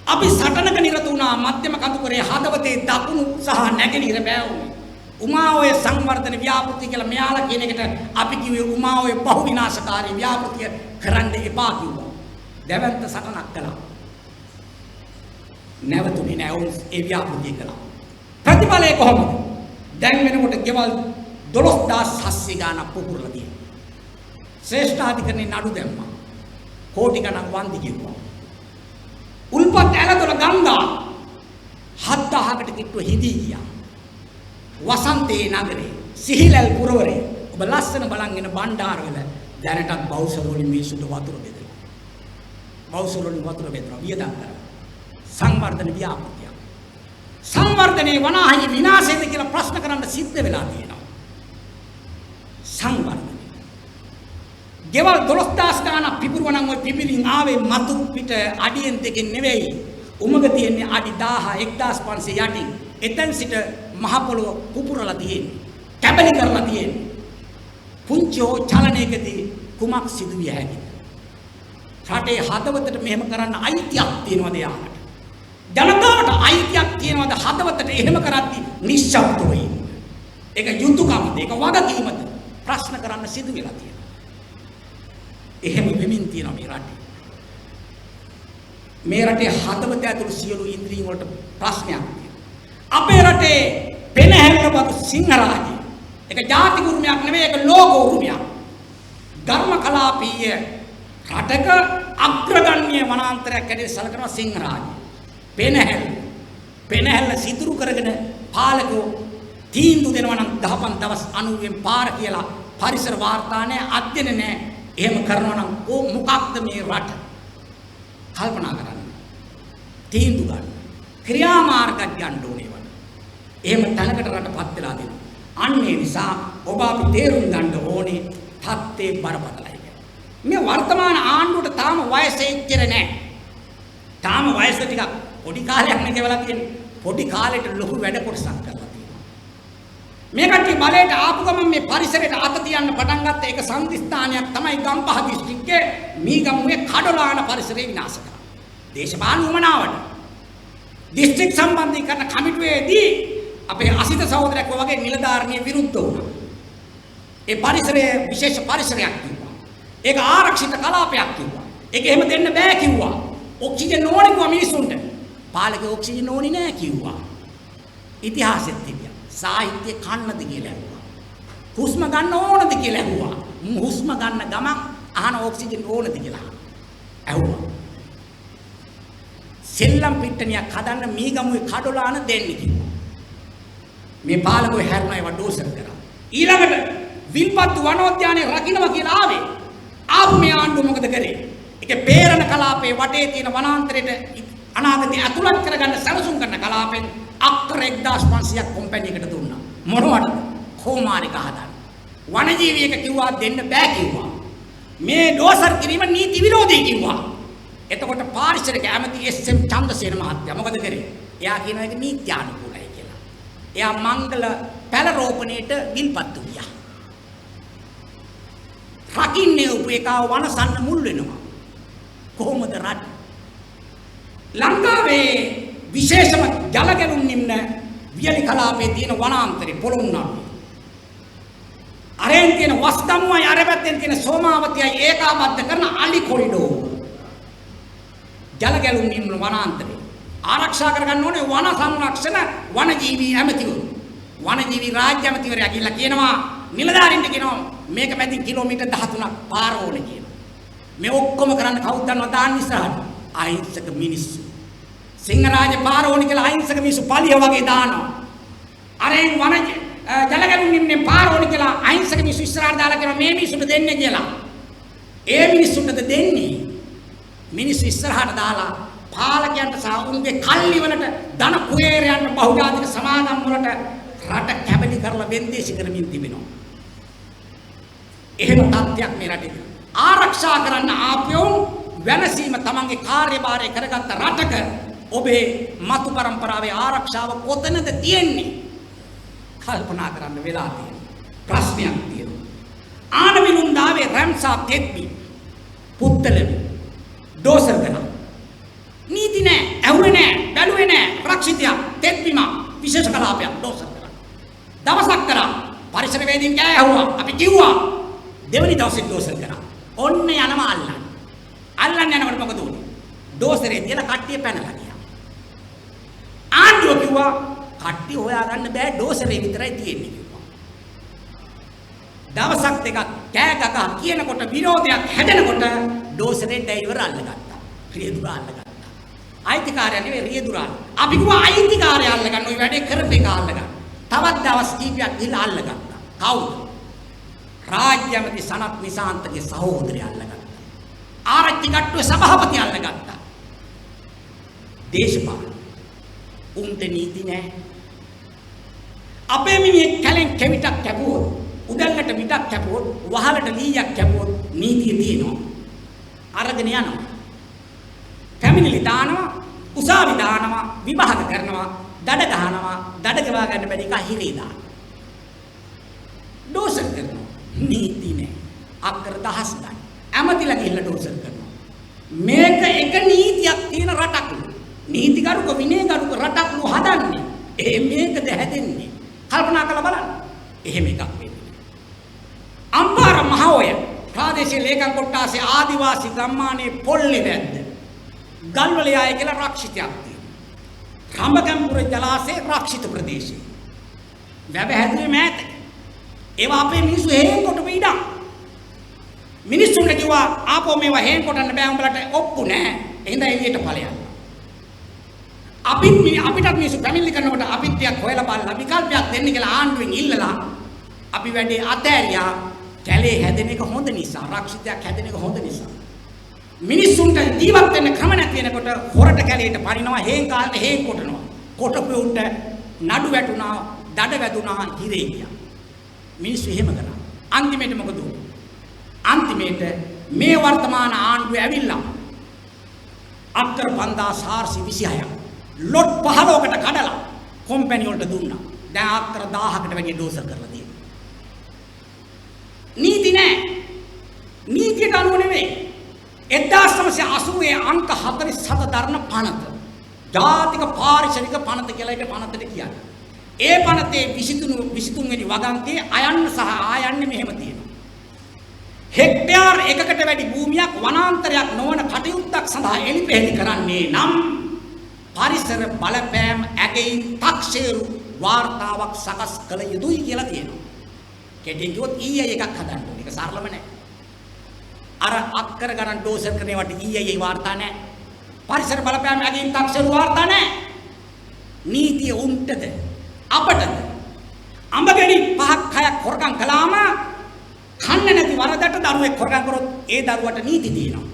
අපි සටනක නිරත වුණා මධ්‍යම කඳුකරේ හදවතේ දකුණු සහ නැගෙනහිර බෑවුනේ. උමාඔය සංවර්ධන ව්‍යාපෘති කියලා මෙයාලා කියන එකට අපි කිව්වේ උමාඔය බහු විනාශකාරී ව්‍යාපෘතිය කරන්න එපා කිව්වා. දැවැන්ත සටනක් කළා. නැවතුනේ නෑ උන් ඒ ව්‍යාපෘතිය කළා. ප්‍රතිඵලය කොහොමද? දැන් වෙනකොට ගෙවල් 12700 ගාණක් පුපුරලා තියෙනවා. ශ්‍රේෂ්ඨාධිකරණේ නඩු දැම්මා. කෝටි ගණන් වන්දි කිව්වා. උල්පත් ඇලදොල ගංගා 7000කට කිට්ටුව හිදී ගියා. වසන්තේ නගරේ සිහිලල් පුරවරේ ඔබ ලස්සන බලන්ගෙන බණ්ඩාරවල දැනටත් බෞසර වලින් මිනිසුන්ට වතුර බෙදලා. බෞසර වලින් වතුර බෙදලා වියදම් කරා. සංවර්ධන ව්‍යාපෘතිය. සංවර්ධනයේ වනාහි විනාශයද කියලා ප්‍රශ්න කරන්න සිද්ධ වෙලා තියෙනවා. සංවර්ධන. ගෙවල් 12000 ගාණක් පිපුරුවනම් ඔය පිපිරින් ආවේ මතු පිට අඩියෙන් දෙකෙන් නෙවෙයි. උමග තියෙන්නේ අඩි 1000 1500 යටින්. එතෙන් සිට මහ පොළොව පුපුරලා තියෙන්නේ. කැබලි කරලා තියෙන්නේ. පුංචි චලනයකදී කුමක් සිදු විය හැකිද? රටේ හදවතට මෙහෙම කරන්න අයිතියක් තියෙනවද යාට? ජනතාවට අයිතියක් තියෙනවද හදවතට එහෙම කරද්දී නිශ්ශබ්දව ඉන්න? ඒක යුතුයකමද? ඒක වගකීමද? ප්‍රශ්න කරන්න සිදු වෙලා තියෙනවා. එහෙම වෙමින් තියෙනවා මේ රටේ. මේ රටේ හදවත ඇතුළු සියලු ඉන්ද්‍රියන් වලට ප්‍රශ්නයක් තියෙනවා. අපේ රටේ පෙනහැල්ලපත් සිංහරාජය. ඒක ජාති උරුමයක් නෙවෙයි ඒක ලෝක උරුමයක්. ධර්ම කලාපීය රටක අග්‍රගණ්‍ය වනාන්තරයක් ඇතුළේ සලකනවා සිංහරාජය. පෙනහැල්ල සිදුරු කරගෙන පාලකෝ තීන්දුව දෙනවා නම් 15 දවස් 90න් පාර කියලා පරිසර වාර්තා නැහැ අධ්‍යයන නැහැ. එහෙම කරනවා නම් මොකක්ද මේ රට? කල්පනා කරන්න. තීන්දුව ගන්න. ක්‍රියාමාර්ගයක් ගන්න ඕනේ වань. එහෙම තැනකට රටපත් වෙලා දෙනවා. අන්න ඒ නිසා ඔබ අපි තේරුම් ගන්න ඕනේ තත්ත්වේ බරපතලයි කියලා. මේ වර්තමාන ආණ්ඩුවට තාම වයස එච්චර නැහැ. තාම වයස ටිකක් පොඩි කාලයක් නේ ගෙවලා තියෙන්නේ. පොඩි කාලෙට ලොකු වැඩ කොටසක් කරලා තියෙනවා. මේ කට්ටිය බලයට ආපු ගමන් මේ පරිසරයට අත තියන්න පටන් ගත්ත එක සංදිස්ථානයක් තමයි ගම්පහ දිස්ත්‍රික්කයේ මීගමුවේ කඩලාන පරිසරය විනාශ කරා. දේශපාලන උමනාවට දිස්ත්‍රික් සම්බන්ධීකරණ කමිටුවේදී අපේ අසිත සහෝදරයෙක් වගේ නිලධාරණිය විරුද්ධ වුණා. ඒ පරිසරය විශේෂ පරිසරයක් කිව්වා. ඒක ආරක්ෂිත කලාපයක් කිව්වා. ඒක එහෙම දෙන්න බෑ කිව්වා. ඔක්සිජන් ඕනේ කිව්වා මිනිසුන්ට. පාලකේ ඔක්සිජන් ඕනේ නෑ කිව්වා. ඉතිහාසෙත් තිබියා. සාහිත්‍ය කන්නද කියලා ඇහුවා. හුස්ම ගන්න ඕනද කියලා ඇහුවා. හුස්ම ගන්න ගමන් අහන ඔක්සිජන් ඕනද කියලා ඇහුවා. සෙල්ලම් පිට්ටනියක් හදන්න මීගමුවේ කඩලාන දෙන්න කිව්වා. මේ පාලකෝ හැරුණා ඒවා ඩෝසර් කරා. ඊළඟට විල්පත්තු වනෝද්‍යානයේ රකින්නවා කියලා ආවේ. ආපු මේ ආණ්ඩුව මොකද කරේ? ඒකේ පේරණ කලාපයේ වටේ තියෙන වනාන්තරයට අනාගතය අතුලත් කරගන්න සැලසුම් කරන කලාපෙන් අක්කර 1500ක් කොම්පැනි එකට දුන්නා. මොනවටද? කොමාරික හදන්න. වනජීවියක කිව්වා දෙන්න බෑ කිව්වා. මේ ඩෝසර් කිරීම නීති විරෝධී කිව්වා. එතකොට පාරිසරික ඇමති එස්.එම්. චන්ද්‍රසේන මහත්තයා මොකද කරේ? එයා කියනවා ඒක නීත්‍යානුකූලයි කියලා. එයා මංගල පැල රෝපණයට විල්පත්තු ගියා. රකින්නේ උපේකාව වනසන්න මුල් වෙනවා. කොහොමද රට? ලංකාවේ විශේෂම ජල ගැලුම් නිම්න වියලි කලාපයේ තියෙන වනාන්තරේ පොළොන්නරුවේ. අරෙන් තියෙන වස්ගමුවයි අර පැත්තෙන් තියෙන සෝමාවතියයි ඒකාබද්ධ කරන අලි කොරිඩෝර. ජල ගැලුම් නිම්න වනාන්තරේ ආරක්ෂා කරගන්න ඕනේ වන සංරක්ෂණ වනජීවී ඇමතිවරු. වනජීවී රාජ්‍ය ඇමතිවරයා කියලා කියනවා නිලධාරීන්ට කියනවා මේක මැදින් කිලෝමීටර් 13ක් පාර ඕනේ කියලා. මේ ඔක්කොම කරන්න කවුද දන්නවද දාන්න ඉස්සරහට? අහිංසක මිනිස්සු. සිංහරාජ පාර ඕනේ කියලා අහිංසක මිනිස්සු පලිය වගේ දානවා. අරෙන් ජලගැලුම්ින්නේ පාර ඕනේ කියලා අහිංසක මිනිස්සු ඉස්සරහට දාලා කියනවා මේ මිනිස්සුන්ට දෙන්නේ කියලා. ඒ මිනිස්සුන්ටද දෙන්නේ. මිනිස්සු ඉස්සරහට දාලා පාලකයන්ට සහ උන්ගේ කල්ලි වලට ධන කුවේරයන් බහුජාතික සමාගම් වලට රට කැබලි කරලා වෙන්දේසි කරමින් තිබෙනවා. එහෙම තත්ත්වයක් මේ රටේ ආරක්ෂා කරන්න ආපියෝ වෙනසීම තමන්ගේ කාර්යභාරය කරගත්ත රටක ඔබේ මතු පරම්පරාවේ ආරක්ෂාව කොතනද තියෙන්නේ? කල්පනා කරන්න වෙලා තියෙන ප්‍රශ්නයක් තියෙනවා. ආනවිලුන්දාවේ රැම්සා තෙත්බි පුත්තලෙවි දෝසර් කරා. නීති නෑ, ඇහුවේ නෑ, බැලුවේ නෑ, රක්ෂිතයක් තෙත්බිම විශේෂ කලාපයක් දෝසර් කරා. දවසක් කරා පරිසරවේදීන් කෑ ඇහුවා. අපි කිව්වා දෙවනි දවසේ දෝසර් කරා. ඔන්න යනවා අල්ලන්න. අල්ලන්න යනකොට මොකද උනේ? දෝසරේ තියලා කට්ටිය පැනලා ගියා. ආණ්ඩුව කිව්වා කට්ටිය හොයාගන්න බෑ දෝසරේ විතරයි තියෙන්නේ කිව්වා. දවසක් දෙකක් කෑ ගගා කියනකොට විරෝධයක් හැදෙනකොට දෝසරේ ඩ්‍රයිවර් අල්ලගත්තා. රියදුර අල්ලගත්තා. අයිතිකාරයා නෙවෙයි රියදුර. අපි කිව්වා අයිතිකාරයා අල්ලගන්න ওই වැඩේ කරපේක අල්ලගන්න. තවත් දවස් කීපයක් ගිහලා අල්ලගත්තා. කවුද? රාජ්‍යමති සනත් නිසාන්තගේ සහෝදරයා අල්ලගත්තා. ආරච්චි කට්ටුවේ සභාපති අල්ලගත්තා. දේශපාලන උන්ට නීති නැහැ. අපේ මිනිහෙක් කැලෙන් කෙවිතක් කැපුවොත්, උඩල්ලට මිටක් කැපුවොත්, වහලට ලීයක් කැපුවොත් නීතිය තියෙනවා. අරගෙන යනවා. පැමිණිලි දානවා, උසාවි දානවා, විභාග කරනවා, දඩ ගහනවා, දඩ ගවා ගන්න බැරි එක හිරේ දානවා. දෝෂ කරනවා. නීති නැහැ. අක්කර දහස් ගන්න. ඇමතිලා ගිහිල්ලා දෝෂ කරනවා. මේක එක නීතියක් තියෙන රටක්. නීතිගරුක විනයගරුක රටක් නෝ හදන්නේ. මේකද හැදෙන්නේ. කල්පනා කරලා බලන්න. එහෙම එකක් වෙන්නේ. අම්පාර මහෝය ප්‍රාදේශීය ලේකම් කොට්ටාසේ ආදිවාසී ගම්මානයේ පොල්ලි වැද්ද. ගල්වලයාය කියලා රක්ෂිතයක් තියෙනවා. රඹගම්පුර ජලාශයේ රක්ෂිත ප්‍රදේශය. වැව හැදුවේ මෑත. ඒවා අපේ මිනිස්සු හේන් කොට පීඩා. මිනිස්සුන්ට කිව්වා ආපෝ මේවා හේන් කොටන්න බෑ උඹලට ඔප්පු නෑ. එහෙනම් එළියට ඵලයන්. අපිටත් මිනිස්සු පැමිණිලි කරනකොට අපිත් ටිකක් හොයලා බලලා විකල්පයක් දෙන්න කියලා ආණ්ඩුවෙන් ඉල්ලලා අපි වැඩේ අතෑරියා. කැලේ හැදෙන එක හොඳ නිසා, රක්ෂිතයක් හැදෙන එක හොඳ නිසා. මිනිස්සුන්ට ජීවත් වෙන්න ක්‍රම නැති වෙනකොට හොරට කැලේට පනිනවා, හේන් කාලේ හේන් කොටනවා. කොටපු උන්ට නඩු වැටුණා, දඩ වැදුනා, හිරේ ගියා. මිනිස්සු එහෙම කරා. අන්තිමේට මොකද වුනේ? අන්තිමේට මේ වර්තමාන ආණ්ඩුව ඇවිල්ලා අක්කර 5426ක් ලොට් 15කට කඩලා කොම්පැනි වලට දුන්නා. දැන් අක්කර 1000කට වැඩි ඩෝසර් කරලා තියෙනවා. නීති නැහැ. නීතියට අනුව නෙමෙයි. 1980 අංක 47 දරන පනත. ජාතික පාරිසරික පනත කියලා එක පනතට කියන්නේ. ඒ පනතේ 23 වෙනි වගන්තියේ අයන්න සහ ආයන්නේ මෙහෙම තියෙනවා. හෙක්ටයාර් එකකට වැඩි භූමියක් වනාන්තරයක් නොවන කටයුත්තක් සඳහා එළිපෙහෙළි කරන්නේ නම් පරිසර බලපෑම් ඇගීම් තක්සේරු වාර්තාවක් සකස් කළ යුතුයි කියලා තියෙනවා. කෙටින් කිව්වොත් ඊයේ එකක් හදන්න ඕනේ. ඒක සරලම නෑ. අර අක්කර ගණන් ඩෝසර් කරනවට ඊයේ වාර්තා නෑ. පරිසර බලපෑම් ඇගීම් තක්සේරු වාර්තා නෑ. නීතිය උන්ටද අපටද? අඹගෙඩි 5ක් 6ක් හොරකම් කළාම කන්න නැති වරදට දරුවෙක් හොරකම් කරොත් ඒ දරුවට නීති තියෙනවා.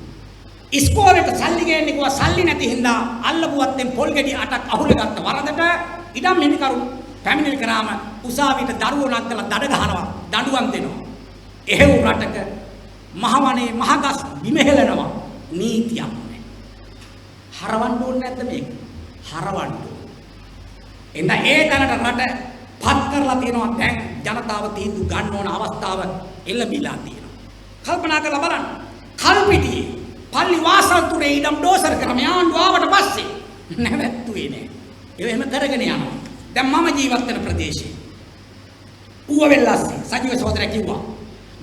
ඉස්කෝලේට සල්ලි ගේන්නේ කිව්වා සල්ලි නැති හින්දා අල්ලපුවත්ෙන් පොල් ගෙඩි 8ක් අහුලගත්ත වරදට ඉඩම් මෙනිකරු පැමිණිලි කරාම උසාවියට දරුවෝ නගලා දඩ ගහනවා, දඬුවම් දෙනවා. එහෙව් රටක මහවනේ මහගස් බිම හෙලනවා. නීතියක් නැහැ. හරවන්න ඕනේ නැද්ද මේක? හරවන්න ඕනේ. එඳා ඒ තැනට රට පත් කරලා තියෙනවා. දැන් ජනතාව තීන්දුව ගන්න ඕන අවස්ථාව එළඹිලා තියෙනවා. කල්පනා කරලා බලන්න. කල්පිටියේ පල්ලි වාසල් තුරේ ඉඩම් ඩෝසර් කරම ආණ්ඩුව ආවට පස්සේ නැවැත්තුවේ නෑ. ඒ එහෙම කරගෙන යනවා. දැන් මම ජීවත් වෙන ප්‍රදේශයේ ඌව වෙල්ලස්සේ සජීව සහෝදරයා කිව්වා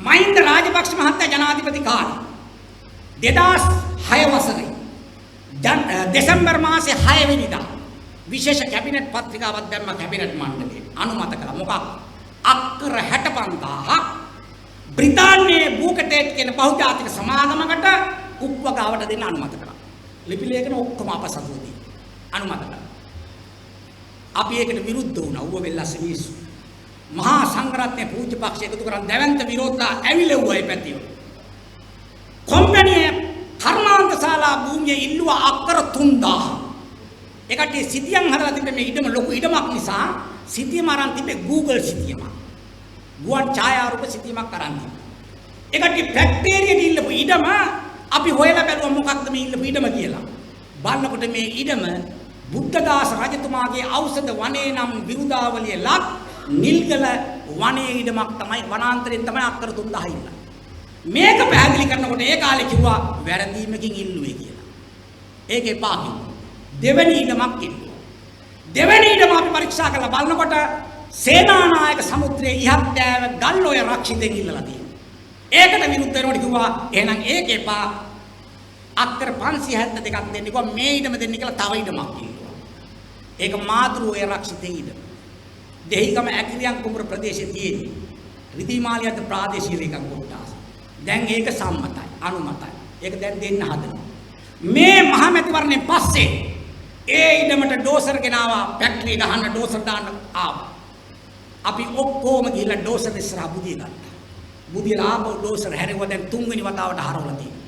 මහින්ද රාජපක්ෂ මහත්තයා ජනාධිපති කාලේ 2006 වසරේ දෙසැම්බර් මාසේ 6 වෙනිදා විශේෂ කැබිනට් පත්‍රිකාවක් දැම්ම කැබිනට් මණ්ඩලය අනුමත කළා. මොකක්? අක්කර 65000ක් බ්‍රිතාන්‍යයේ බූකටේට් කියන බහුජාතික සමාගමකට උප්වගාවට දෙන්න අනුමත කළා. ලිපි ලේඛන ඔක්කොම අපසතුවදී අනුමත කළා. අපි ඒකට විරුද්ධ වුණා. ඌව වෙල්ලස් මිනිස්සු. මහා සංඝරත්නයේ පූජ්‍ය පක්ෂ එකතු කරන් දැවැන්ත විරෝධතා ඇවිලෙව්වා ඒ පැතිවල. කොම්පැනියේ කර්මාන්තශාලා භූමිය ඉල්ලුවා අක්කර 3000. ඒකට සිටියන් හදලා තිබෙන්නේ මේ ඉඩම ලොකු ඉඩමක් නිසා සිටියම අරන් තිබේ Google සිටියම. ගුවන් ඡායාරූප සිටියමක් අරන් තිබේ. ඒකට බැක්ටීරියට ඉල්ලපු ඉඩම අපි හොයලා බැලුවා මොකක්ද මේ ඉල්ලපු ඉඩම කියලා. බලනකොට මේ ඉඩම බුද්ධදාස රජතුමාගේ ඖෂධ වනයේ නම් විරුදාවලිය ලක් නිල්ගල වනයේ ඉඩමක් තමයි වනාන්තරයෙන් තමයි අක්කර 3000 ඉල්ලන්නේ. මේක පැහැදිලි කරනකොට ඒ කාලේ කිව්වා වැරදීමකින් ඉල්ලුවේ කියලා. ඒකේ පාකි. දෙවෙනි ඉඩමක් ඉල්ලුවා. දෙවෙනි ඉඩම අපි පරීක්ෂා කරලා බලනකොට සේනානායක සමුද්‍රයේ ඉහත්ෑව ගල්ඔය රක්ෂිතෙන් ඉල්ලලා තියෙනවා. ඒකට විරුද්ධ වෙනකොට කිව්වා එහෙනම් ඒක එපා. අක්කර 572ක් දෙන්න කිව්වා මේ ඉඩම දෙන්න කියලා තව ඉඩමක් ඉල්ලුවා. ඒක මාතෘ-ඔය රක්ෂිතේ ඉඩම. දෙහිගම ඇකිරියන් කුඹුර ප්‍රදේශයේ තියෙන්නේ. රිදීමාලියත් ප්‍රාදේශීය ලේකම් කොට්ටාස. දැන් ඒක සම්මතයි අනුමතයි. ඒක දැන් දෙන්න හදනවා. මේ මහමැතිවරණයෙන් පස්සේ ඒ ඉඩමට ඩෝසර් ගෙනාවා ෆැක්ටරි ගහන්න ඩෝසර් දාන්න ආවා. අපි ඔක්කොම ගිහලා ඩෝසර් ඉස්සරහා බුදිය ගත්තා. බුදියලා ආපහු ඩෝසර් හැරෙවුවා දැන් තුන්වෙනි වතාවට හරවලා තියෙනවා.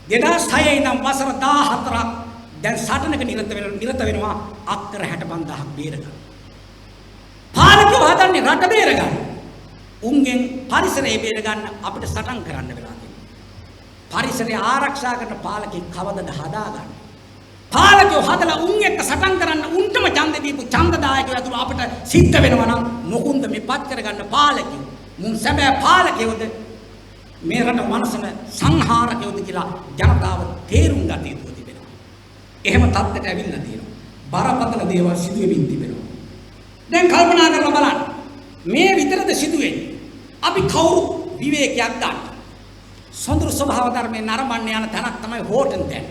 2006 ඉඳන් වසර 14ක් දැන් සටනක නිරත වෙනවා අක්කර 65000ක් බේරගන්න. පාලකයෝ හදන්නේ රට බේරගන්න. උන්ගෙන් පරිසරය බේරගන්න අපිට සටන් කරන්න වෙලා තියෙනවා. පරිසරය ආරක්ෂා කරන පාලකෙක් කවදද හදාගන්නේ? පාලකයෝ හදලා උන් එක්ක සටන් කරන්න උන්ටම ඡන්ද දීපු ඡන්දදායකයෝ ඇතුළු අපිට සිද්ධ වෙනවා නම් මොකුන්ද මේ පත් කරගන්න පාලකයෝ? මුන් සැබෑ පාලකයෝද මේ රට වනසන සංහාරකයෝද කියලා ජනතාව තේරුම් ගත යුතු තිබෙනවා. එහෙම තත්ත්වයට ඇවිල්ලා තියෙනවා. බරපතල දේවල් සිදු වෙමින් තිබෙනවා. දැන් කල්පනා කරලා බලන්න. මේ විතරද සිදු වෙන්නේ? අපි කවුරු විවේකයක් ගන්න. සොඳුරු ස්වභාව ධර්මයේ නරඹන්න යන තැනක් තමයි හෝටන් තැන.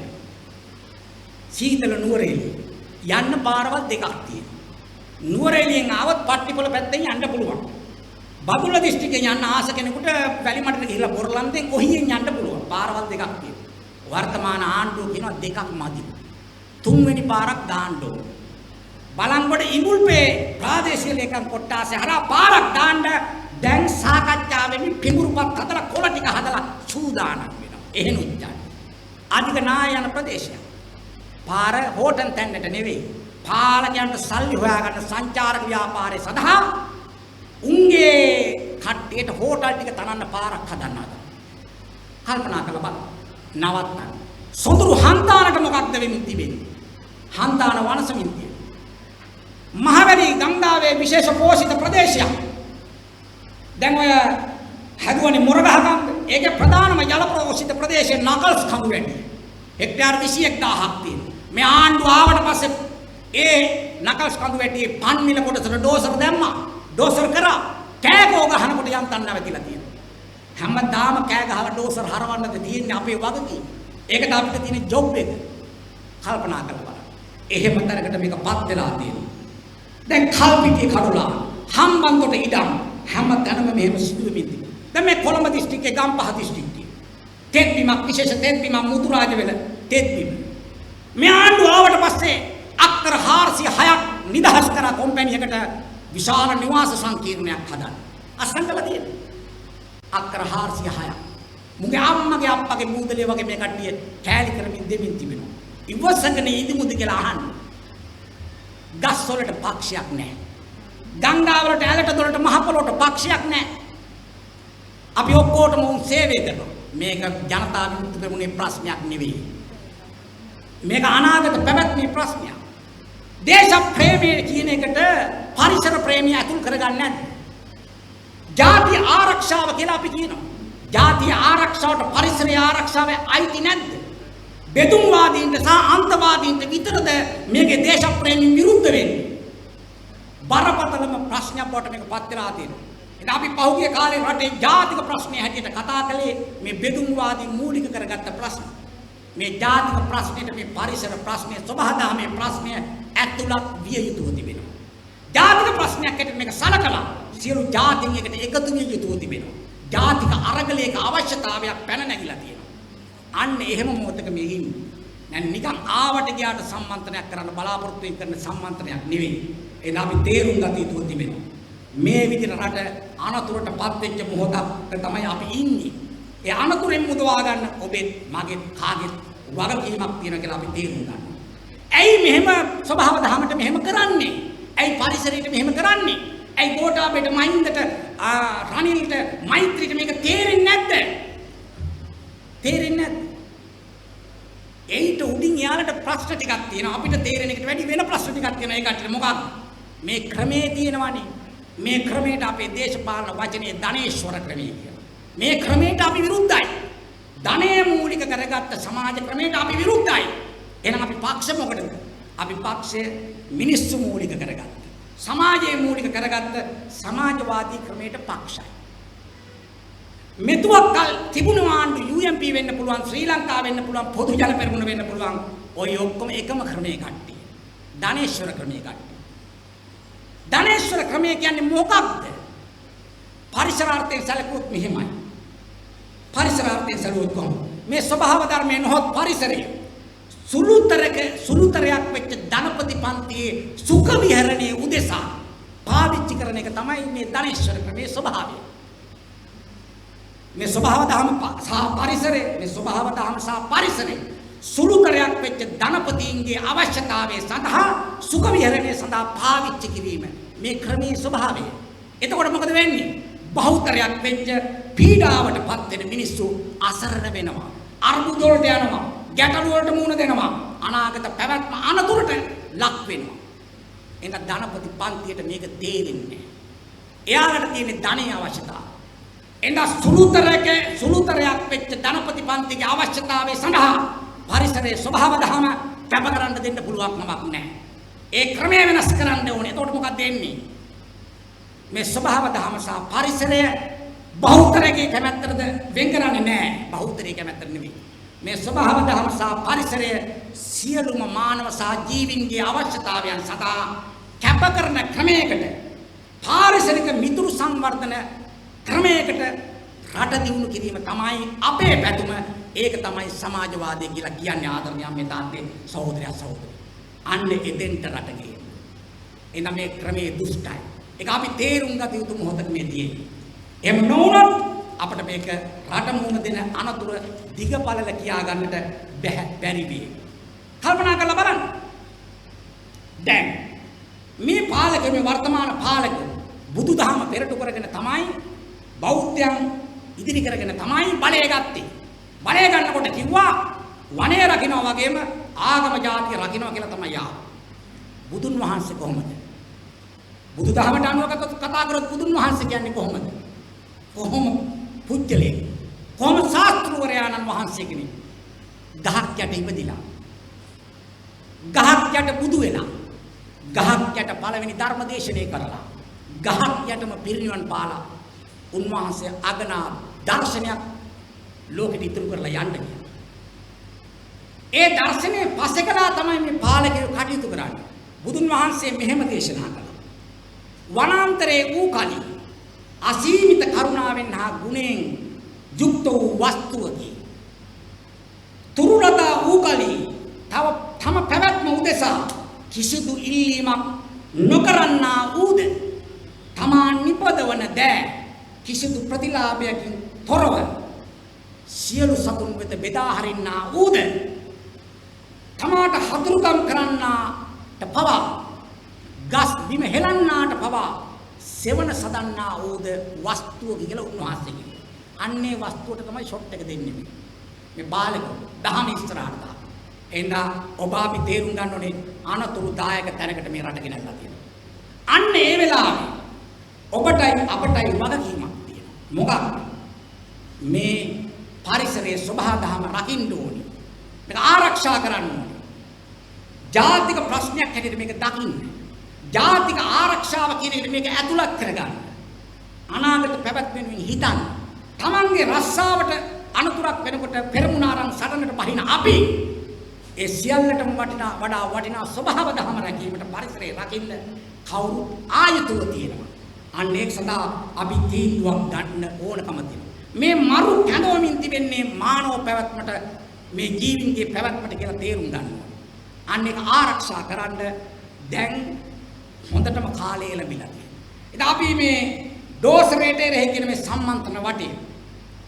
සීතල නුවරඑළිය යන්න පාරවල් දෙකක් තියෙනවා. නුවරඑළියෙන් ආවොත් පට්ටිපොළ පැත්තෙන් යන්න පුළුවන්. බබුල්ල දිස්ත්‍රික්කෙන් යන්න ආස කෙනෙකුට වැලිමඩට ගිහිල්ලා බොරලන්තෙන් ඔහියෙන් යන්න පුළුවන්. පාරවල් දෙකක් තියෙනවා. වර්තමාන ආණ්ඩුව කියනවා දෙකක් මදි. තුන්වෙනි පාරක් දාන්න ඕන. බලංගොඩ ඉඟුල්පේ ප්‍රාදේශීය ලේකම් කොට්ටාසේ හරහා පාරක් දාන්න දැන් සාකච්ඡා වෙමින් පිඟුරුපත් හදලා කොළ ටික හදලා සූදානම් වෙනවා. එහෙනුත් යන්නේ. අධික නායන ප්‍රදේශයක්. පාර හෝටන් තැන්නට නෙවෙයි. පාලකයන්ට සල්ලි හොයාගන්න සංචාරක ව්‍යාපාරය සඳහා උන්ගේ කට්ටියට හෝටල් ටික තනන්න පාරක් හදන්න හදනවා. කල්පනා කරලා බලන්න. නවත්තන්න. සොඳුරු හන්තානට මොකක්ද වෙමින් තිබෙන්නේ? හන්තාන වනසමින් තියෙන්නේ. මහවැලි ගංගාවේ විශේෂ පෝෂිත ප්‍රදේශයක්. දැන් ඔය හැදුවනේ මොරගහකම් ඒකේ ප්‍රධානම ජල පෝෂිත ප්‍රදේශය නකල්ස් කඳුවැටි. හෙක්ටාර් 21000ක් තියෙනවා. මේ ආණ්ඩුව ආවට පස්සේ ඒ නකල්ස් කඳුවැටියේ පන්මිල කොටසට ඩෝසර් දැම්මා. ඩෝසර් කරා කෑගෝ ගහනකොට යන්තම් නැවතිලා තියෙනවා. හැමදාම කෑ ගහලා ඩෝසර් හරවන්නද තියෙන්නේ අපේ වගකීම. ඒකට අපිට තියෙන ජොබ් එක. කල්පනා කරලා බලන්න. එහෙම තරකට මේකපත් වෙලා තියෙනවා. දැන් කල්පිටිය කඩුලා හම්බන්තොට ඉඩම් හැම තැනම මෙහෙම සිදු වෙමින් තිබෙනවා. දැන් මේ කොළඹ දිස්ත්‍රික්කයේ ගම්පහ දිස්ත්‍රික්කයේ තෙත් බිමක් විශේෂ තෙත් බිමක් මුතුරාජ වෙල තෙත් බිම. මේ ආණ්ඩුව ආවට පස්සේ අක්කර 406ක් නිදහස් කරා කොම්පැනියකට විශාල නිවාස සංකීර්ණයක් හදන්න. අසංකලා තියෙනවා. අක්කර 406ක්. මුගේ අම්මගේ අප්පගේ මූදලිය වගේ මේ කට්ටිය කෑලි කරමින් දෙමින් තිබෙනවා. ඉවසගෙන ඉදිමුද කියලා අහන්න. ගස් වලට පක්ෂයක් නැහැ. ගංගා වලට ඇලට දොරට මහ පොළොවට පක්ෂයක් නැහැ. අපි ඔක්කොටම උන් සේවය කරනවා. මේක ජනතා විමුක්ති පෙරමුණේ ප්‍රශ්නයක් නෙවෙයි. මේක අනාගත පැවැත්මේ ප්‍රශ්නයක්. දේශ ප්‍රේමය කියන එකට පරිසර ප්‍රේමය අතුල් කරගන්නේ නැද්ද? ජාති ආරක්ෂාව කියලා අපි කියනවා. ජාතිය ආරක්ෂාවට පරිසරය ආරක්ෂාවේ අයිති නැද්ද? බෙදුම්වාදීන්ට සහ අන්තවාදීන්ට විතරද මේකේ දේශ ප්‍රේමයෙන් විරුද්ධ වෙන්නේ? බරපතලම ප්‍රශ්නයක් බවට මේක පත් වෙලා තියෙනවා. ඉතින් අපි පහුගිය කාලේ රටේ ජාතික ප්‍රශ්නය හැටියට කතා කළේ මේ බෙදුම්වාදී මූලික කරගත්ත ප්‍රශ්න. මේ ජාතික ප්‍රශ්නෙට මේ පරිසර ප්‍රශ්නය සබහාදහමේ ප්‍රශ්නය ඇතුළත් විය යුතුව තිබෙනවා. ජාතික ප්‍රශ්නයක් ඇටියට මේක සලකලා සියලු ජාතීන් එකට එකතු විය යුතුව තිබෙනවා. ජාතික අරගලයක අවශ්‍යතාවයක් පැන නැගිලා තියෙනවා. අන්න එහෙම මොහොතක මේ ඉන්නේ. දැන් නිකන් ආවට ගියාට සම්මන්ත්‍රණයක් කරන්න බලාපොරොත්තු වෙන සම්මන්ත්‍රණයක් නෙවෙයි. ඒක අපි තේරුම් ගත යුතුව තිබෙනවා. මේ විදිහට රට අනතුරටපත් වෙච්ච මොහොතක් තමයි අපි ඉන්නේ. ඒ අනතුරෙන් මුදවා ගන්න ඔබේ මගේ කාගේ වගකීමක් තියෙනවා කියලා අපි තේරුම් ගන්නවා. ඇයි මෙහෙම ස්වභාව දහමට මෙහෙම කරන්නේ? ඇයි පරිසරයට මෙහෙම කරන්නේ? ඇයි ගෝඨාභයට මහින්දට රනිල්ට මෛත්‍රීට මේක තේරෙන්නේ නැද්ද? තේරෙන්නේ නැද්ද? ඒිට උඩින් යාලට ප්‍රශ්න ටිකක් තියෙනවා. අපිට තේරෙන එකට වැඩි වෙන ප්‍රශ්න ටිකක් තියෙනවා. ඒ කට්ටියට මොකක්ද? මේ ක්‍රමේ තියෙනවනේ. මේ ක්‍රමයට අපේ දේශපාලන වචනේ ධනේශ්වර ක්‍රමය කියලා. මේ ක්‍රමයට අපි විරුද්ධයි. ධනය මූලික කරගත්ත සමාජ ක්‍රමයට අපි විරුද්ධයි. එහෙනම් අපි පක්ෂ මොකටද? අපි පක්ෂය මිනිස්සු මූලික කරගත්ත. සමාජයේ මූලික කරගත්ත සමාජවාදී ක්‍රමයට පක්ෂයි. මෙතුවක්කල් තිබුණු ආණ්ඩු UMP වෙන්න පුළුවන්, ශ්‍රී ලංකාව වෙන්න පුළුවන්, පොදු ජන පෙරමුණ වෙන්න පුළුවන්. ඔය ඔක්කොම එකම ක්‍රමයේ කට්ටිය. ධනේශ්වර ක්‍රමයේ කට්ටිය. ධනේශ්වර ක්‍රමය කියන්නේ මොකක්ද? පරිසරාර්ථයෙන් සැලකුවොත් මෙහෙමයි. පරිසරාර්ථයෙන් සැලකුවොත් කොහොමද? මේ ස්වභාව ධර්මයේ නොහොත් පරිසරයේ සුළුතරයක් වෙච්ච ධනපති පන්තියේ සුඛ විහරණයේ උදෙසා පාවිච්චි කරන එක තමයි මේ ධනේශ්වර ක්‍රමයේ ස්වභාවය. මේ ස්වභාව ධර්ම සහ පරිසරයේ මේ ස්වභාව ධර්ම සහ පරිසරයේ සුළුතරයක් වෙච්ච ධනපතීන්ගේ අවශ්‍යතාවය සඳහා සුඛ විහරණය සඳහා පාවිච්චි කිරීම මේ ක්‍රමයේ ස්වභාවය. එතකොට මොකද වෙන්නේ? බහුතරයක් වෙච්ච පීඩාවටපත් වෙන මිනිස්සු අසරණ වෙනවා. අර්බුද වලට යනවා. ගැටලු වලට මුහුණ දෙනවා. අනාගත පැවැත්ම අනතුරට ලක් වෙනවා. එහෙනම් ධනපති පන්තියට මේක තේරෙන්නේ නැහැ. එයාලට තියෙන ධනයේ අවශ්‍යතාවය. එහෙනම් සුළුතරයක් වෙච්ච ධනපති පන්තිගේ අවශ්‍යතාවය සඳහා පරිසරයේ ස්වභාව දහම කැප කරන්න දෙන්න පුළුවන් කමක් නැහැ. ඒ ක්‍රමය වෙනස් කරන්න ඕනේ. එතකොට මොකක්ද වෙන්නේ? මේ ස්වභාව දහම සහ පරිසරය බහුතරයේ කැමැත්තටද වෙන් කරන්නේ නැහැ. බහුතරයේ කැමැත්තට නෙවෙයි. මේ ස්වභාව දහම සහ පරිසරය සියලුම මානව සහ ජීවීන්ගේ අවශ්‍යතාවයන් සඳහා කැප කරන ක්‍රමයකට පාරිසරික මිතුරු සංවර්ධන ක්‍රමයකට රට දියුණු කිරීම තමයි අපේ පැතුම. ඒක තමයි සමාජවාදය කියලා කියන්නේ ආදරණීය මේ තාත්තේ සහෝදරයා සහෝදරිය. අන්න එදෙන්ට රට ගියේ. එනම් මේ ක්‍රමයේ දුෂ්ටයි. ඒක අපි තේරුම් ගත යුතු මොහොතක මේ තියෙන්නේ. එහෙම නොවුනොත් අපිට මේක රට මුහුණ දෙන අනතුර දිගපළල කියා ගන්නට බැරි වෙයි. කල්පනා කරලා බලන්න. දැන් මේ පාලක මේ වර්තමාන පාලක බුදුදහම පෙරටු කරගෙන තමයි බෞද්ධයන් ඉදිරි කරගෙන තමයි බලය ගත්තේ. බලය ගන්නකොට කිව්වා වනය රකින්නවා වගේම ආගම ජාතිය රකින්නවා කියලා තමයි ආවේ. බුදුන් වහන්සේ කොහොමද? බුදුදහමට අනුව කතා කරොත් බුදුන් වහන්සේ කියන්නේ කොහොමද? කොහොම පුජ්‍යලේ? කොහොම ශාස්ත්‍රවරයාණන් වහන්සේ කෙනෙක්? ගහක් යට ඉපදිලා. ගහක් යට බුදු වෙලා. ගහක් යට පළවෙනි ධර්ම දේශනේ කරලා. ගහක් යටම පිරිනිවන් පාලා. උන්වහන්සේ අගනා දර්ශනයක් ලෝකෙට ඉතුරු කරලා යන්න ගියා. ඒ දර්ශනේ පස්සේ කළා තමයි මේ පාලකයෝ කටයුතු කරන්නේ. බුදුන් වහන්සේ මෙහෙම දේශනා කළා. වනාන්තරයේ වූ කලී අසීමිත කරුණාවෙන් හා ගුණයෙන් යුක්ත වූ වස්තුවකි. තුරුලතා වූ කලී තම පැවැත්ම උදෙසා කිසිදු ඉල්ලීමක් නොකරන්නා වූද තමා නිපදවන දෑ කිසිදු ප්‍රතිලාභයකින් තොරව සියලු සතුන් වෙත බෙදා හරින්නා වූද තමාට හතුරුකම් කරන්නාට පවා ගස් බිම හෙලන්නාට පවා සෙවන සදන්නා වූද වස්තුව කියලා උන්වහන්සේ කිව්වා. අන්නේ වස්තුවට තමයි ෂොට් එක දෙන්නේ මේ බාලකෝ දහම ඉස්සරහට දාලා. එහෙනම් ඔබ අපි තේරුම් ගන්න ඕනේ අනතුරුදායක තැනකට මේ රට ගෙනල්ලා තියෙනවා. අන්න ඒ වෙලාවේ ඔබටයි අපටයි වගකීමක් තියෙනවා. මොකක්ද? මේ පරිසරයේ ස්වභාවධර්ම රකින්න ඕනේ. මේක ආරක්ෂා කරන්න ඕනේ. ජාතික ප්‍රශ්නයක් හැටියට මේක දකින්න. ජාතික ආරක්ෂාව කියන එක මේක ඇතුළත් කරගන්න. අනාගත පැවැත්ම වෙනුවෙන් හිතන්න. Tamange රස්සාවට අනතුරක් වෙනකොට පෙරමුණ ආරම්භ සටනට බහින අපි ඒ සියල්ලටම වඩා වටිනා ස්වභාව ධර්ම රැකීමට පරිසරය රකින්න කවුරු ආයතන තියෙනවා. අන්න ඒක සඳහා අපි තීන්දුවක් ගන්න ඕනකම තියෙනවා. මේ මරු කැඳවමින් තිබෙන්නේ මානව පැවැත්මට මේ ජීවින්ගේ පැවැත්මට කියලා තේරුම් ගන්න ඕනේ. අන්න ඒක ආරක්ෂා කරන්න දැන් හොඳටම කාලය ලැබිලා තියෙනවා. ඉතින් අපි මේ ඩෝසරේට එරෙහි කියන මේ සම්මන්ත්‍රණ වටේ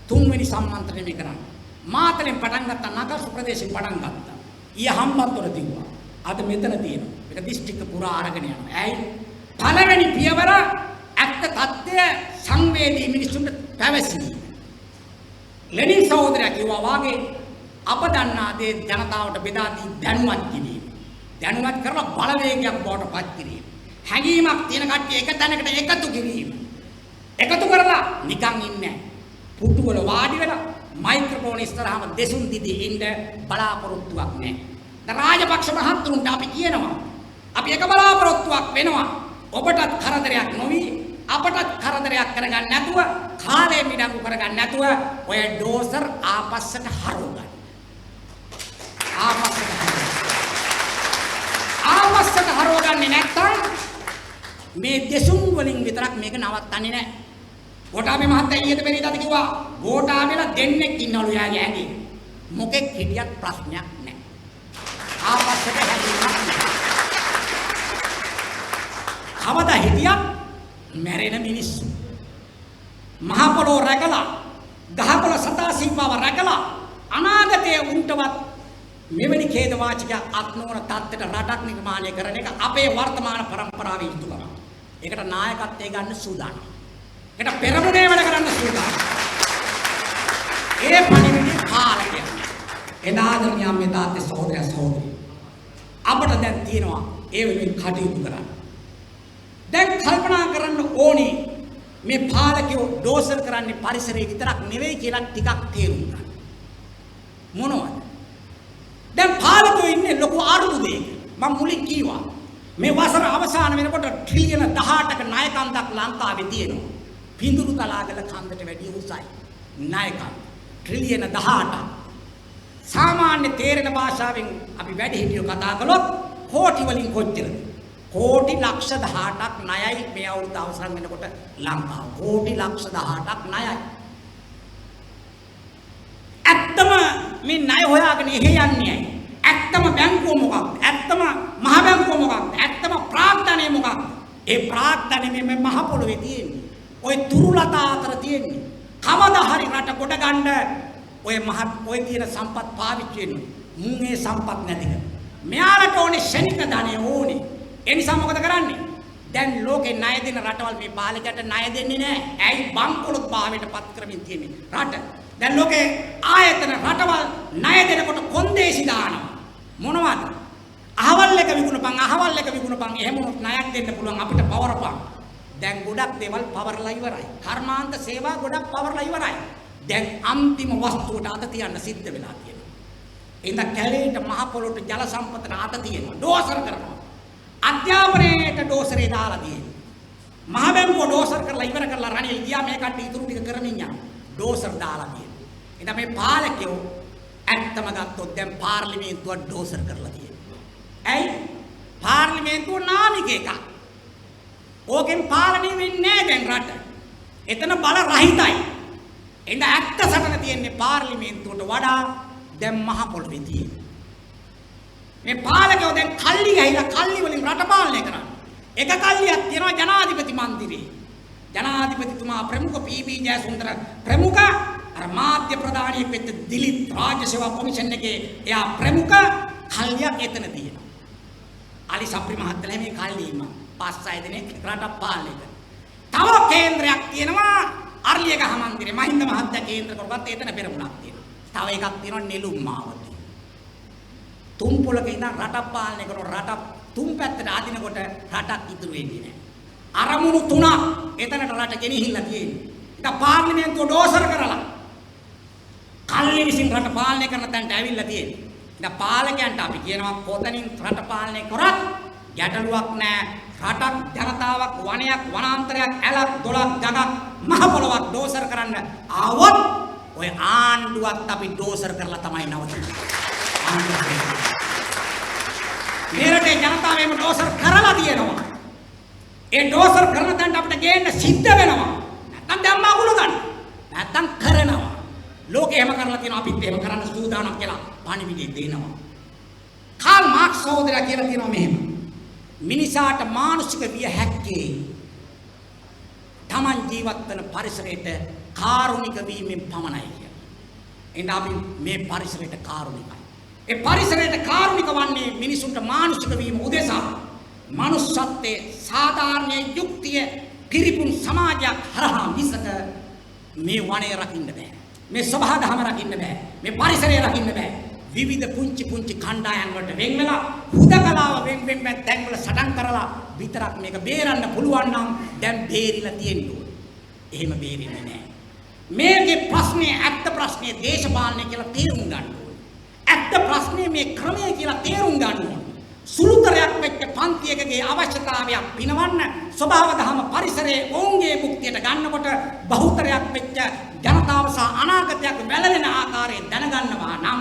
තුන්වෙනි සම්මන්ත්‍රණය මේ කරන්නේ. මාතලෙන් පටන් ගත්තා නගර ප්‍රදේශයෙන් පටන් ගත්තා. ඊය හම්බන්තොට දිව්වා. අද මෙතන තියෙනවා. මේක දිස්ත්‍රික්ක පුරා අරගෙන යනවා. ඇයි? පළවෙනි පියවර ඇත්ත තත්ත්වය සංවේදී මිනිසුන්ට පැවසීම. ලෙනින් සහෝදරයා කිව්වා වාගේ අප දන්නා දේ ජනතාවට බෙදා දී දැනුවත් කිරීම. දැනුවත් කරලා බලවේගයක් බවට පත් කිරීම. හැඟීමක් තියෙන කට්ටිය එක තැනකට එකතු කිරීම. එකතු කරලා නිකන් ඉන්නේ පුටුවල වාඩි වෙලා මයික්‍රොෆෝන් ඉස්සරහම දෙසුම් දිදී ඉන්න බලාපොරොත්තුවක් නැහැ. දැන් රාජපක්ෂ මහත්තුරුන්ට අපි කියනවා අපි එක බලාපොරොත්තුවක් වෙනවා. ඔබටත් කරදරයක් නොවි අපටත් කරදරයක් කරගන්න නැතුව කාලය මිඩංගු කරගන්න නැතුව ඔය ඩෝසර් ආපස්සට හරව ගන්න. ආපස්සට හරව ගන්නේ නැත්නම් මේ දෙසුම් වලින් විතරක් මේක නවත්තන්නේ නැහැ. ගෝඨාභය මහත්තයා ඊයේද පෙරේදාද කිව්වා ගෝඨාභයලා දෙන්නෙක් ඉන්නවලු යාගේ ඇඟේ. මොකෙක් හිටියත් ප්‍රශ්නයක් නැහැ. ආපස්සට හැදෙන්නේ. කවදා හිටියත් මැරෙන මිනිස්සු. මහ පොළොව රැකලා ගහකොළ සතාසීමාව රැකලා අනාගතයේ උන්ටවත් මෙවැනි ඛේද වාචකයක් අත් නොවන තත්ත්වයට රටක් නිර්මාණය කරන එක අපේ වර්තමාන પરම්පරාවේ යුතුයකමක්. ඒකට නායකත්වය ගන්න සූදානම්. ඒකට පෙරමුණේ වැඩ කරන්න සූදානම්. ඒ පණිවිඩය කාලය. එදාදරණිය මේ තාත්තේ සහෝදරය සහෝදරිය. අපට දැන් තියෙනවා ඒ වෙනුවෙන් කටයුතු කරන්න. දැන් කල්පනා කරන්න ඕනේ මේ පාලකයෝ ඩෝසර් කරන්නේ පරිසරයේ විතරක් නෙවෙයි කියලා ටිකක් තේරුම් ගන්න. මොනවද? දැන් පාලකයෝ ඉන්නේ ලොකු අරුමුදයක. මම මුලින් කිව්වා මේ වසර අවසාන වෙනකොට ට්‍රිලියන 18ක ණය කන්දක් ලංකාවේ තියෙනවා. පිඳුරු තලාගල කන්දට වැඩිය උසයි. ණය කන්ද ට්‍රිලියන 18. සාමාන්‍ය තේරෙන භාෂාවෙන් අපි වැඩි හිටියෝ කතා කළොත් කෝටි වලින් කොච්චරද? කෝටි ලක්ෂ 18ක් ණයයි මේ අවුරුද්ද අවසන් වෙනකොට ලංකාව. කෝටි ලක්ෂ 18ක් ණයයි. ඇත්තම මේ ණය හොයාගෙන එහෙ යන්නේ. ඇත්තම බැංකුව මොකක්ද? ඇත්තම මහ බැංකුව මොකක්ද? ඇත්තම ප්‍රාග්ධනය මොකක්ද? ඒ ප්‍රාග්ධනය මේ මහ පොළොවේ තියෙන්නේ. ඔය තුරුලතා අතර තියෙන්නේ. කවදා හරි රට කොට ගන්න ඔය කියන සම්පත් පාවිච්චි වෙනවා. මුන් ඒ සම්පත් නැතික. මෙයාලට ඕනේ ශනික ධනෙ ඕනේ. ඒ නිසා මොකද කරන්නේ? දැන් ලෝකේ ණය දෙන රටවල් මේ පාලකයට ණය දෙන්නේ නැහැ. ඇයි බංකොලොත් භාවයට පත් කරමින් තියෙන්නේ රට. දැන් ලෝකේ ආයතන රටවල් ණය දෙනකොට කොන්දේසි දානවා. මොනවද? අහවල් එක විකුණපන් එහෙම උනොත් ණයක් දෙන්න පුළුවන් අපිට පවරපන්. දැන් ගොඩක් දේවල් පවරලා ඉවරයි. කර්මාන්ත සේවා ගොඩක් පවරලා ඉවරයි. දැන් අන්තිම වස්තුවට අත තියන්න සිද්ධ වෙලා තියෙනවා. එඳ කැලේට මහ පොළොට ජල සම්පතට අත තියෙනවා. ඩෝසර් කරනවා. අධ්‍යාපනයේට ඩෝසරේ දාලා තියෙනවා. මහ බැංකුව ඩෝසර් කරලා ඉවර කරලා රණිල් ගියා මේ කට්ටිය ඉතුරු ටික කරමින් යනවා. ඩෝසර් දාලා තියෙනවා. එඳ මේ පාලකයෝ ඇත්තම ගත්තොත් දැන් පාර්ලිමේන්තුව ඩෝසර් කරලා තියෙනවා. ඇයි? පාර්ලිමේන්තුව නාමික එකක්. ඕකෙන් පාලනය වෙන්නේ නැහැ දැන් රට. එතන බල රහිතයි. එඳ ඇත්ත සටන තියෙන්නේ පාර්ලිමේන්තුවට වඩා දැන් මහ පොළොවේ තියෙන්නේ. මේ පාලකයෝ දැන් කල්ලි ගහිලා කල්ලි වලින් රට පාලනය කරන්නේ. එක කල්ලියක් තියෙනවා ජනාධිපති මන්දිරේ. ජනාධිපතිතුමා ප්‍රමුඛ පී.බී. ජයසුන්දර ප්‍රමුඛ අර මාධ්‍ය ප්‍රධානියෙක් වෙච්ච දිලිත් රාජ්‍ය සේවා කොමිෂන් එකේ එයා ප්‍රමුඛ කල්ලියක් එතන තියෙනවා. අලි සප්‍රි මහත්තයා මේ කල්ලි ඉන්නවා. 5-6 දෙනෙක් රට පාලනය කරනවා. තව කේන්ද්‍රයක් තියෙනවා අර්ලියගහ මන්දිරේ මහින්ද මහත්තයා කේන්ද්‍ර කරගත්ත එතන පෙරමුණක් තියෙනවා. තව එකක් තියෙනවා නෙළුම් මාවතේ. තුන් පොළක ඉඳන් රටක් පාලනය කරන රට තුන් පැත්තට අදිනකොට රටක් ඉතුරු වෙන්නේ නැහැ. අරමුණු තුනක් එතනට රට ගෙනිහිල්ලා තියෙන්නේ. ඒක පාර්ලිමේන්තුව ඩෝසර් කරලා කල්ලි විසින් රට පාලනය කරන තැනට ඇවිල්ලා තියෙන්නේ. ඒක පාලකයන්ට අපි කියනවා කොතනින් රට පාලනය කරත් ගැටලුවක් නැහැ. රටක් ජනතාවක් වනයක් වනාන්තරයක් ඇලක් දොලක් ගඟක් මහ පොළොවක් ඩෝසර් කරන්න ආවොත් ඔය ආණ්ඩුවත් අපි ඩෝසර් කරලා තමයි නවතින්නේ. මේ රටේ ජනතාවම ඩෝසර් කරලා තියෙනවා. ඒ ඩෝසර් කරන තැනට අපිට ගේන්න සිද්ධ වෙනවා. නැත්තම් දැම්ම අගුල ගන්න. නැත්තම් කරනවා. ලෝකේ එහෙම කරලා තියෙනවා අපිත් එහෙම කරන්න සූදානම් කියලා පණිවිඩය දෙනවා. කාල් මාක්ස් සහෝදරයා කියලා තියෙනවා මෙහෙම. මිනිසාට මානසික විය හැක්කේ තමන් ජීවත් වන පරිසරයට කාරුණික වීමෙන් පමණයි කියලා. එහෙනම් අපි මේ පරිසරයට කාරුණිකයි. ඒ පරිසරයට කාරුණික වන්නේ මිනිසුන්ට මානසික වීම උදෙසා මනුෂ්‍යත්වයේ සාධාරණ යුක්තිය පිරිපුන් සමාජයක් හරහා මිසක මේ වනය රකින්න බෑ. මේ සබහා දහම රකින්න බෑ. මේ පරිසරය රකින්න බෑ. විවිධ පුංචි කණ්ඩායම් වලට වෙන් වෙලා හුදකලාව වෙන් තැන්වල සටන් කරලා විතරක් මේක බේරන්න පුළුවන් නම් දැන් බේරිලා තියෙන්න ඕනේ. එහෙම බේරෙන්නේ නැහැ. මේකේ ප්‍රශ්නේ ඇත්ත ප්‍රශ්නේ දේශපාලනය කියලා තේරුම් ගන්න ඕනේ. ඇත්ත ප්‍රශ්නේ මේ ක්‍රමය කියලා තේරුම් ගන්න ඕනේ. සුළුතරයක් වෙච්ච පන්තියකගේ අවශ්‍යතාවයක් පිනවන්න ස්වභාව දහම පරිසරයේ ඔවුන්ගේ මුක්තියට ගන්නකොට බහුතරයක් වෙච්ච ජනතාව සහ අනාගතයක් වැළලෙන ආකාරයෙන් දැනගන්නවා නම්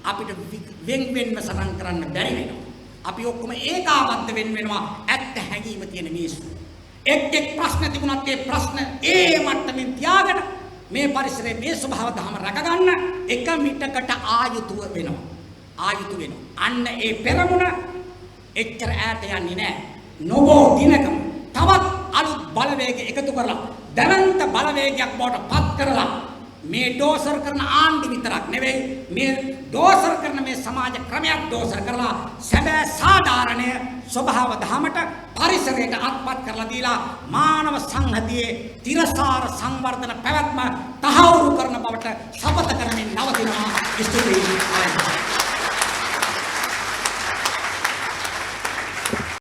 අපිට වෙන්වෙන්ව සටන් කරන්න බැරි වෙනවා. අපි ඔක්කොම ඒකාබද්ධ වෙනවා ඇත්ත හැඟීම තියෙන මිනිස්සු. එක් ප්‍රශ්න තිබුණත් ඒ ප්‍රශ්න ඒ මට්ටමින් තියාගෙන මේ පරිසරයේ මේ ස්වභාව දහම රැකගන්න එක මිටකට ආයුතු වෙනවා. අන්න ඒ පෙරමුණ එච්චර ඈත යන්නේ නැහැ. නොබෝ දිනකම තවත් අලුත් බලවේග එකතු කරලා දැවැන්ත බලවේගයක් බවට පත් කරලා මේ ඩෝසර් කරන ආණ්ඩු විතරක් නෙවෙයි මේ ඩෝසර් කරන මේ සමාජ ක්‍රමයක් ඩෝසර් කරලා සැබෑ සාධාරණය ස්වභාව දහමට පරිසරයට අත්පත් කරලා දීලා මානව සංහතියේ තිරසාර සංවර්ධන පැවැත්ම තහවුරු කරන බවට ශපථ කරමින් නවතිනවා. ස්තුතියි.